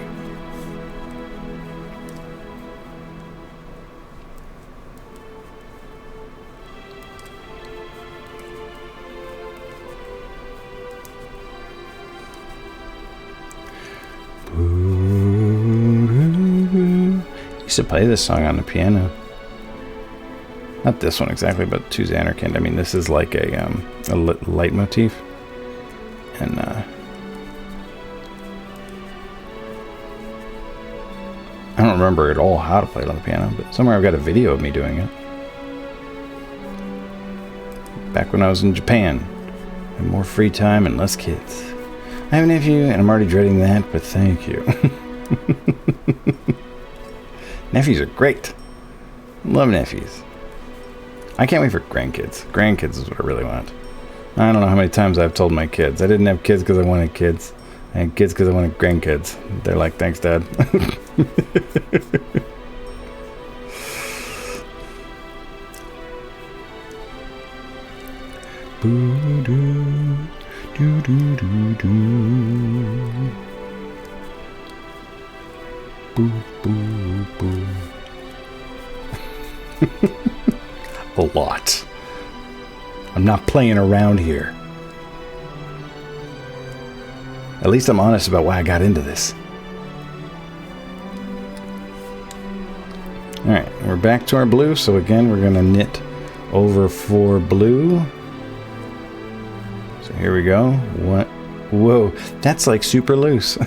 I used to play this song on the piano. Not this one exactly, but To Xanarkand. I mean, this is like a leitmotif. And I don't remember at all how to play it on the piano, but somewhere I've got a video of me doing it. Back when I was in Japan. I had more free time and less kids. I have a nephew, and I'm already dreading that, but thank you. Nephews are great. Love nephews. I can't wait for grandkids. Grandkids is what I really want. I don't know how many times I've told my kids. I didn't have kids because I wanted kids. I had kids because I wanted grandkids. They're like, thanks, Dad. Boo doo, doo doo doo doo. Boo boo boo. A lot. I'm not playing around here. At least I'm honest about why I got into this. Alright, we're back to our blue, so again we're going to knit over 4 blue. So here we go. What? Whoa, that's like super loose.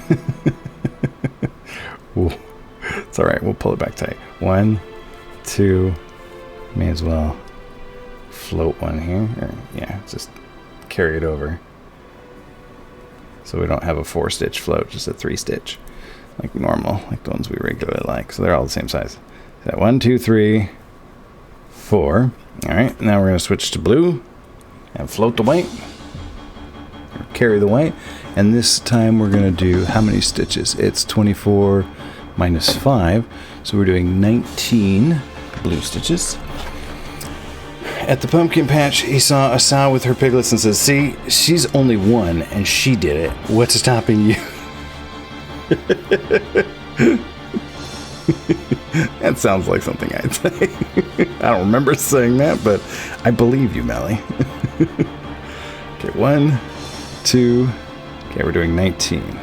It's alright, we'll pull it back tight. 1, 2, may as well float one here. Or, yeah, just carry it over. So we don't have a 4-stitch float, just a 3-stitch. Like normal, like the ones we regularly like. So they're all the same size. So 1, 2, 3, 4. All right, now we're going to switch to blue and float the white, or carry the white. And this time we're going to do how many stitches? It's 24 minus 5, so we're doing 19 blue stitches. At the pumpkin patch, he saw a sow with her piglets and says, "See, she's only one and she did it. What's stopping you?" That sounds like something I'd say. I don't remember saying that, but I believe you, Melly. Okay, 1, 2. Okay, we're doing 19.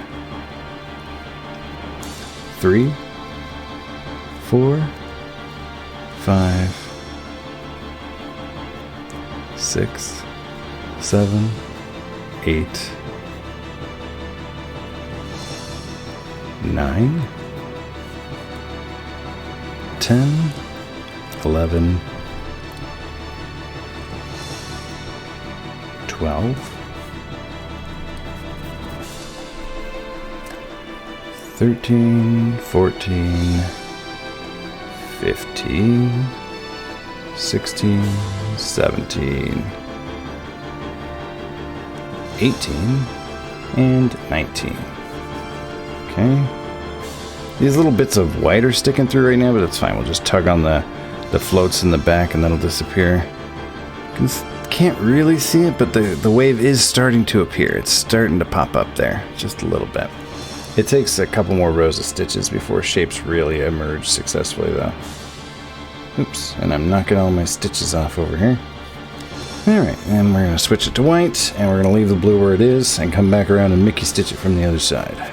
3, 4, 5, 6, 7, 8, 9, 10, 11, 12, 13, 14, 15, 16, 17, 18, and 19. Okay. These little bits of white are sticking through right now, but it's fine. We'll just tug on the floats in the back and that'll disappear. Can't really see it, but the wave is starting to appear. It's starting to pop up there, just a little bit. It takes a couple more rows of stitches before shapes really emerge successfully, though. Oops, and I'm knocking all my stitches off over here. Alright, and we're going to switch it to white, and we're going to leave the blue where it is, and come back around and Mickey stitch it from the other side.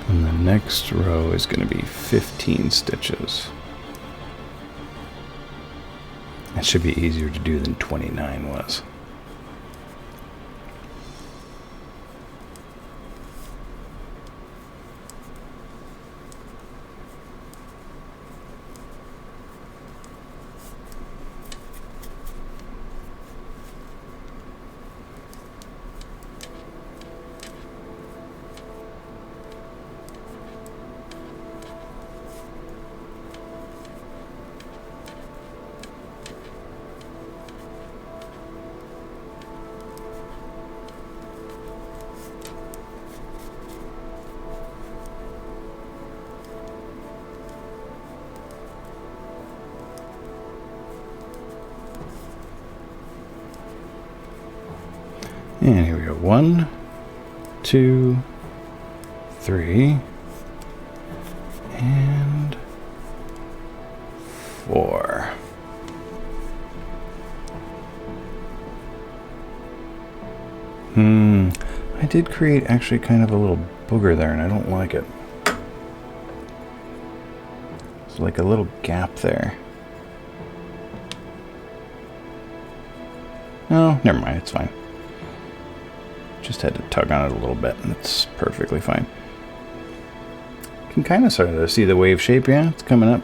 And the next row is going to be 15 stitches. That should be easier to do than 29 was. And here we go. 1, 2, 3, and 4. I did create actually kind of a little booger there, and I don't like it. It's like a little gap there. Oh, never mind. It's fine. Just had to tug on it a little bit, and it's perfectly fine. You can kind of sort of see the wave shape, yeah? It's coming up.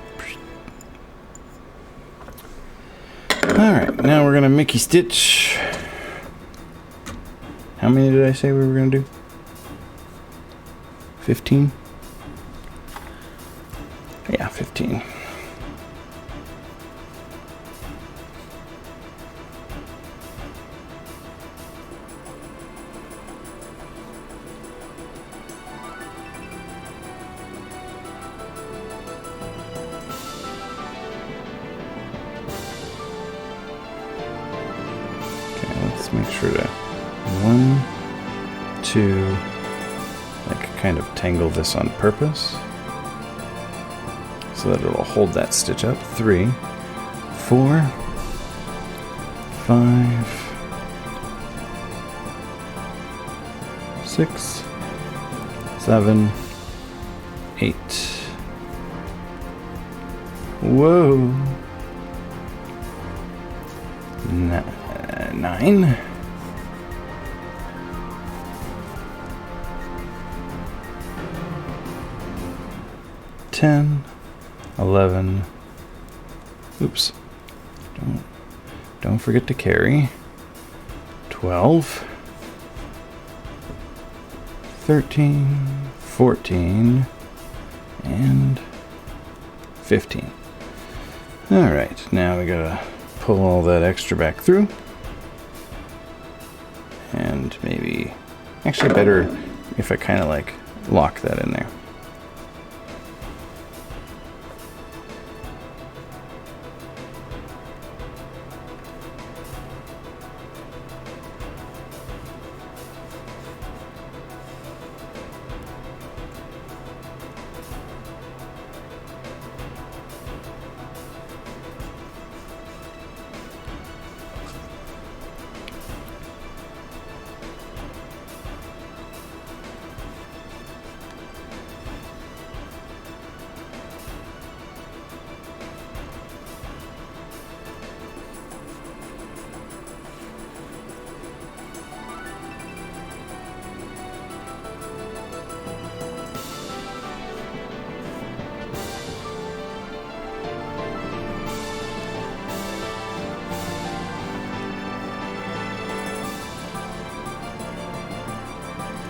Alright, now we're going to Mickey stitch. How many did I say we were going to do? 15? Yeah, 15. sure to 1, 2, like kind of tangle this on purpose so that it'll hold that stitch up. 3, 4, 5, 6, 7, 8. Whoa. 9. 10, 11. Oops. Don't forget to carry. 12, 13, 14, and 15. Alright, now we gotta pull all that extra back through. And maybe, actually better if I kind of like lock that in there.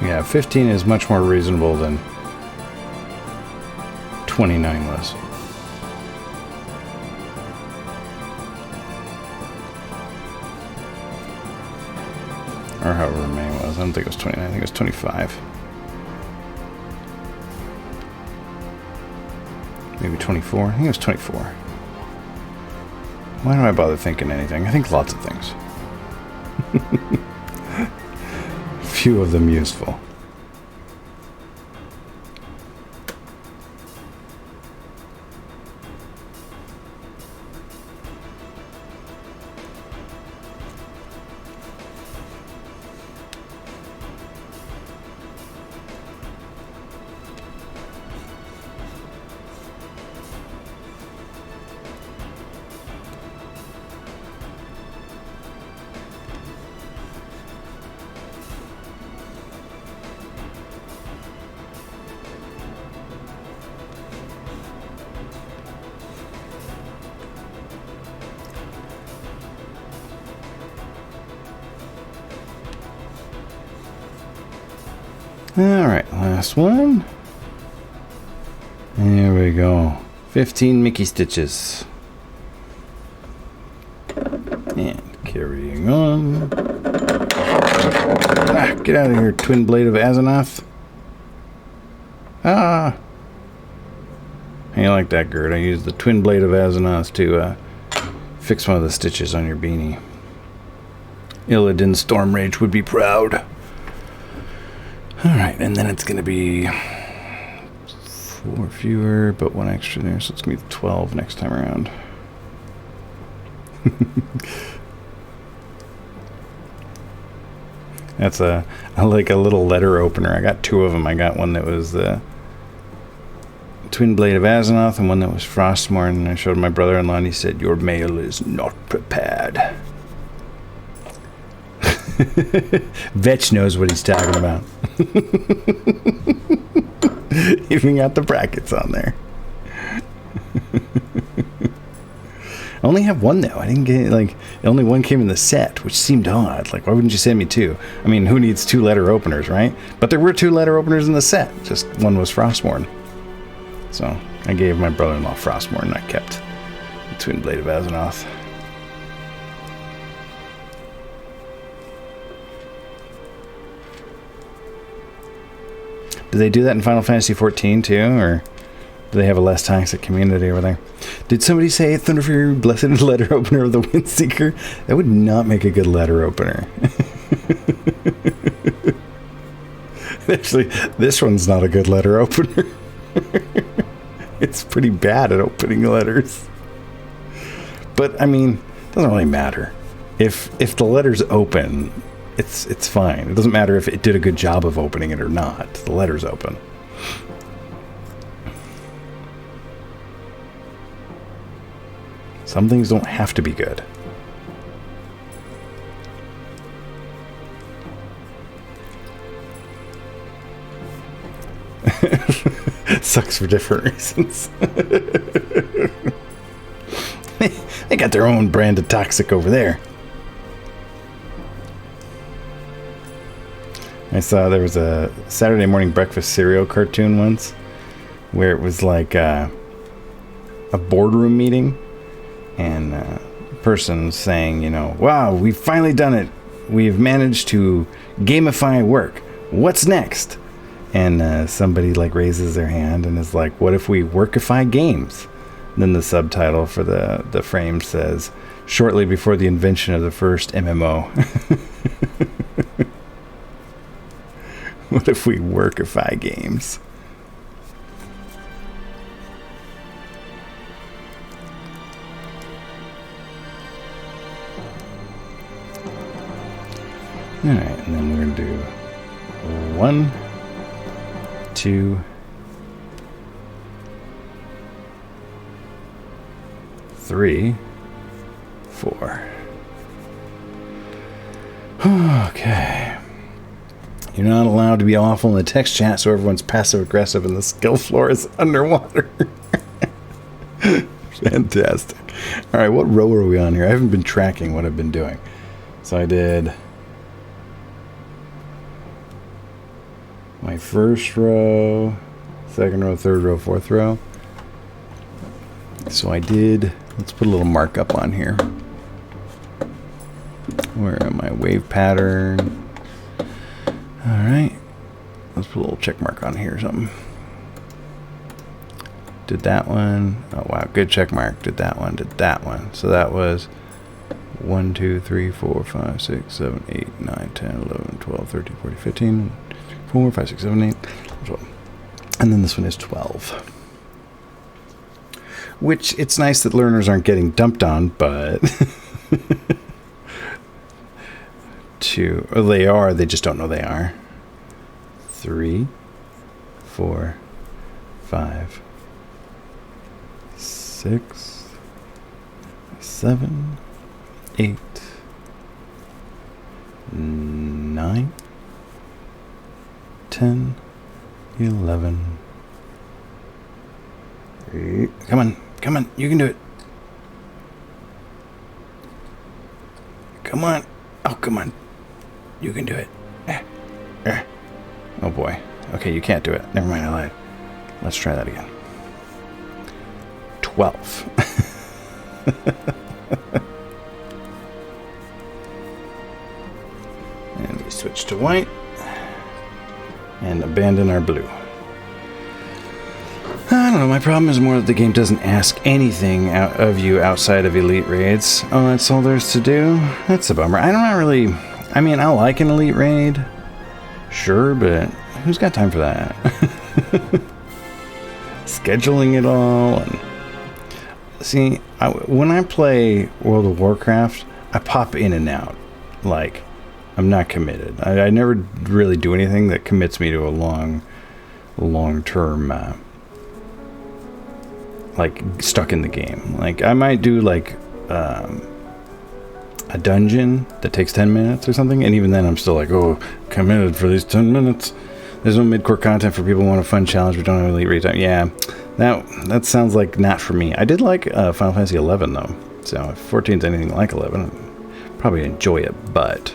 Yeah, 15 is much more reasonable than 29 was. Or however many it was. I don't think it was 29. I think it was 25. Maybe 24. I think it was 24. Why do I bother thinking anything? I think lots of things. Few of them useful. Alright, last one. There we go. 15 Mickey stitches. And carrying on. Ah, get out of here, twin blade of Asenath. Ah! How you like that, Gert? I used the twin blade of Asenath to fix one of the stitches on your beanie. Illidan Stormrage would be proud. Alright, and then it's going to be 4 fewer, but 1 extra there, so it's going to be 12 next time around. That's I like a little letter opener. I got 2 of them. I got one that was the Twin Blade of Asenath and one that was Frostmourne, and I showed my brother-in-law and he said, "Your mail is not prepared." Vetch knows what he's talking about. Even got the brackets on there. I only have 1 though. I didn't get, like, only 1 came in the set, which seemed odd. Like, why wouldn't you send me 2? I mean, who needs 2 letter openers, right? But there were 2 letter openers in the set. Just 1 was Frostmourne. So I gave my brother-in-law Frostmourne and I kept the Twin Blade of Asenath. Do they do that in Final Fantasy XIV too, or do they have a less toxic community over there? Did somebody say Thunderfury, blessed letter opener of the Windseeker? That would not make a good letter opener. Actually, this one's not a good letter opener. It's pretty bad at opening letters. But, I mean, it doesn't really matter. If the letter's open, it's fine. It doesn't matter if it did a good job of opening it or not. The letter's open. Some things don't have to be good. Sucks for different reasons. They got their own brand of toxic over there. I saw there was a Saturday morning breakfast cereal cartoon once where it was like a boardroom meeting, and a person saying, you know, wow, we've finally done it. We've managed to gamify work. What's next? And somebody like raises their hand and is like, what if we workify games? And then the subtitle for the frame says, shortly before the invention of the first MMO. What if we workify games? Alright, and then we're going to do 1, 2, 3, 4. Okay. You're not allowed to be awful in the text chat, so everyone's passive aggressive and the skill floor is underwater. Fantastic. Alright, what row are we on here? I haven't been tracking what I've been doing. So I did my first row, second row, third row, fourth row. So I did, let's put a little markup on here. Where am I? Wave pattern. Alright. Let's put a little check mark on here or something. Did that one. Oh wow, good check mark. Did that one, did that one. So that was 1, 2, 3, 4, 5, 6, 7, 8, 9, 10, 11, 12, 13, 14, 15, 4, 5, 6, 7, 8, 12. And then this one is 12. Which, it's nice that learners aren't getting dumped on, but... or they are, they just don't know they are. 3, 4, 5, 6, 7, 8, 9, 10, 11. Come on, come on, you can do it. Come on. Oh, come on. You can do it. Oh boy. Okay, you can't do it. Never mind, I lied. Let's try that again. 12. And we switch to white. And abandon our blue. I don't know, my problem is more that the game doesn't ask anything out of you outside of elite raids. Oh, that's all there's to do? That's a bummer. I'm not really... I mean, I like an elite raid. Sure, but who's got time for that? Scheduling it all. And see, when I play World of Warcraft, I pop in and out. Like, I'm not committed. I never really do anything that commits me to a long-term... like stuck in the game. Like I might do like a dungeon that takes 10 minutes or something, and even then I'm still like, oh, committed for these 10 minutes. There's no mid-core content for people who want a fun challenge but don't have elite raid time. Yeah, that sounds like not for me. I did like Final Fantasy 11 though, so if 14's anything like 11, I'd probably enjoy it, but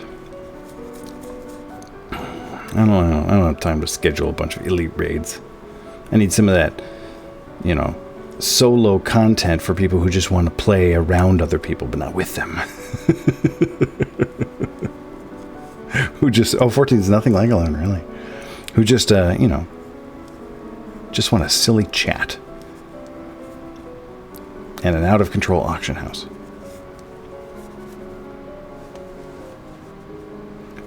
I don't know. I don't have time to schedule a bunch of elite raids. I need some of that, you know, solo content for people who just want to play around other people but not with them. Who just 14 is nothing like 11 really. Who just you know, just want a silly chat and an out of control auction house.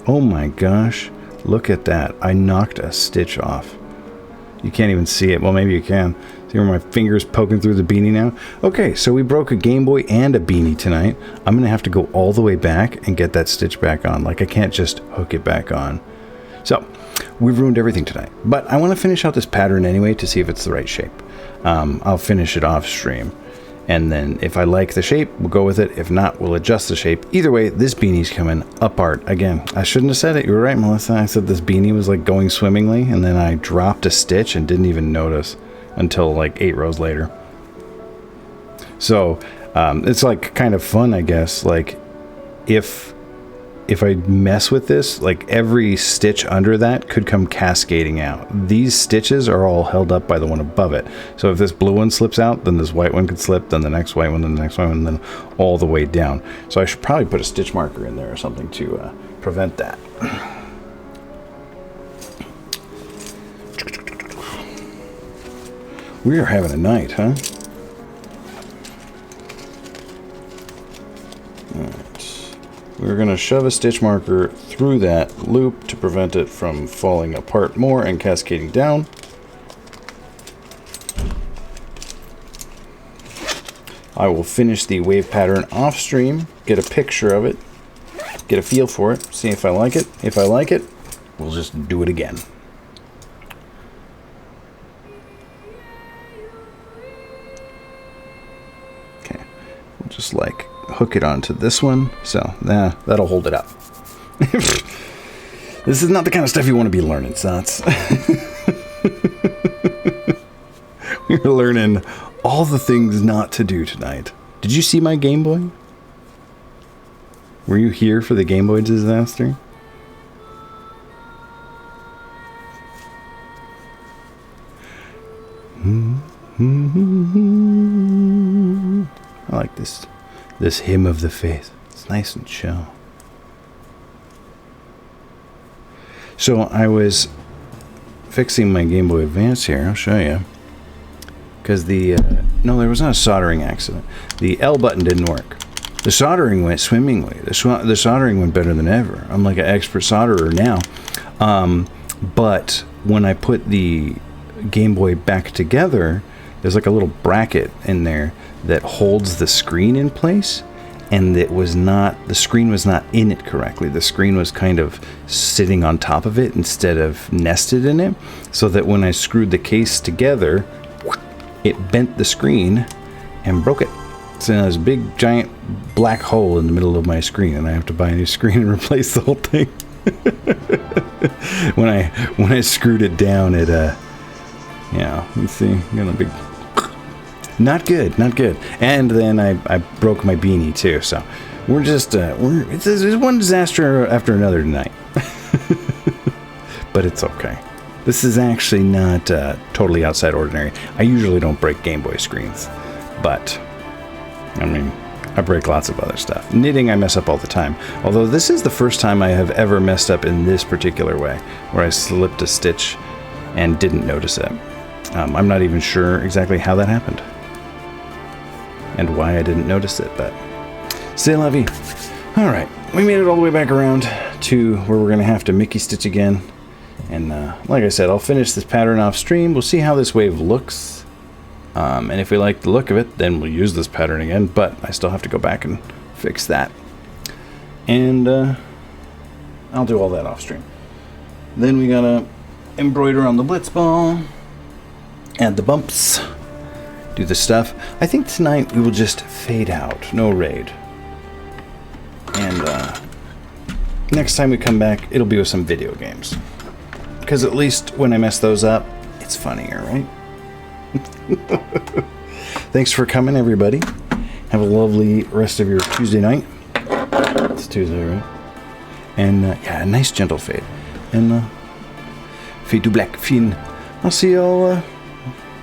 Oh my gosh, Look at that. I knocked a stitch off. You can't even see it. Well, maybe you can. See where my finger's poking through the beanie now? Okay, so we broke a Game Boy and a beanie tonight. I'm going to have to go all the way back and get that stitch back on. Like, I can't just hook it back on. So, we've ruined everything tonight. But I want to finish out this pattern anyway to see if it's the right shape. I'll finish it off stream. And then if I like the shape, we'll go with it. If not, we'll adjust the shape. Either way, this beanie's coming apart. Again, I shouldn't have said it. You were right, Melissa. I said this beanie was like going swimmingly, and then I dropped a stitch and didn't even notice until like 8 rows later. So it's like kind of fun, I guess. Like if I mess with this, like every stitch under that could come cascading out. These stitches are all held up by the one above it. So if this blue one slips out, then this white one could slip, then the next white one, then the next one, and then all the way down. So I should probably put a stitch marker in there or something to prevent that. We are having a night, huh? We're going to shove a stitch marker through that loop to prevent it from falling apart more and cascading down. I will finish the wave pattern off stream, get a picture of it, get a feel for it, see if I like it. If I like it, we'll just do it again. Okay, we'll just like hook it onto this one, so that'll hold it up. This is not the kind of stuff you want to be learning, Sots. We're learning all the things not to do tonight. Did you see my Game Boy? Were you here for the Game Boy disaster? I like this hymn of the faith. It's nice and chill. So I was fixing my Game Boy Advance here. I'll show you. Because no, there was not a soldering accident. The L button didn't work. The soldering went swimmingly. The soldering went better than ever. I'm like an expert solderer now. But when I put the Game Boy back together, there's like a little bracket in there that holds the screen in place, and the screen was not in it correctly. The screen was kind of sitting on top of it instead of nested in it, so that when I screwed the case together, it bent the screen and broke it. So there's a big giant black hole in the middle of my screen, and I have to buy a new screen and replace the whole thing. When I screwed it down, it let's see, got a big. Not good. And then I broke my beanie too. So we're just it's one disaster after another tonight. But it's okay. This is actually not totally outside ordinary. I usually don't break Game Boy screens, but I mean, I break lots of other stuff. Knitting, I mess up all the time. Although this is the first time I have ever messed up in this particular way, where I slipped a stitch and didn't notice it. I'm not even sure exactly how that happened and why I didn't notice it, but c'est la vie. All right, we made it all the way back around to where we're going to have to Mickey stitch again. And like I said, I'll finish this pattern off stream. We'll see how this wave looks. And if we like the look of it, then we'll use this pattern again. But I still have to go back and fix that. And I'll do all that off stream. Then we got to embroider on the Blitzball. Add the bumps. Do the stuff. I think tonight we will just fade out. No raid. And next time we come back, it'll be with some video games. Because at least when I mess those up, it's funnier, right? Thanks for coming, everybody. Have a lovely rest of your Tuesday night. It's Tuesday, right? And yeah, a nice gentle fade. And fade to black fin. I'll see y'all, I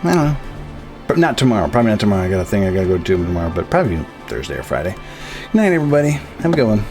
don't know. But not tomorrow. Probably not tomorrow. I got a thing I gotta go to tomorrow, but probably Thursday or Friday. Good night, everybody. Have a good one.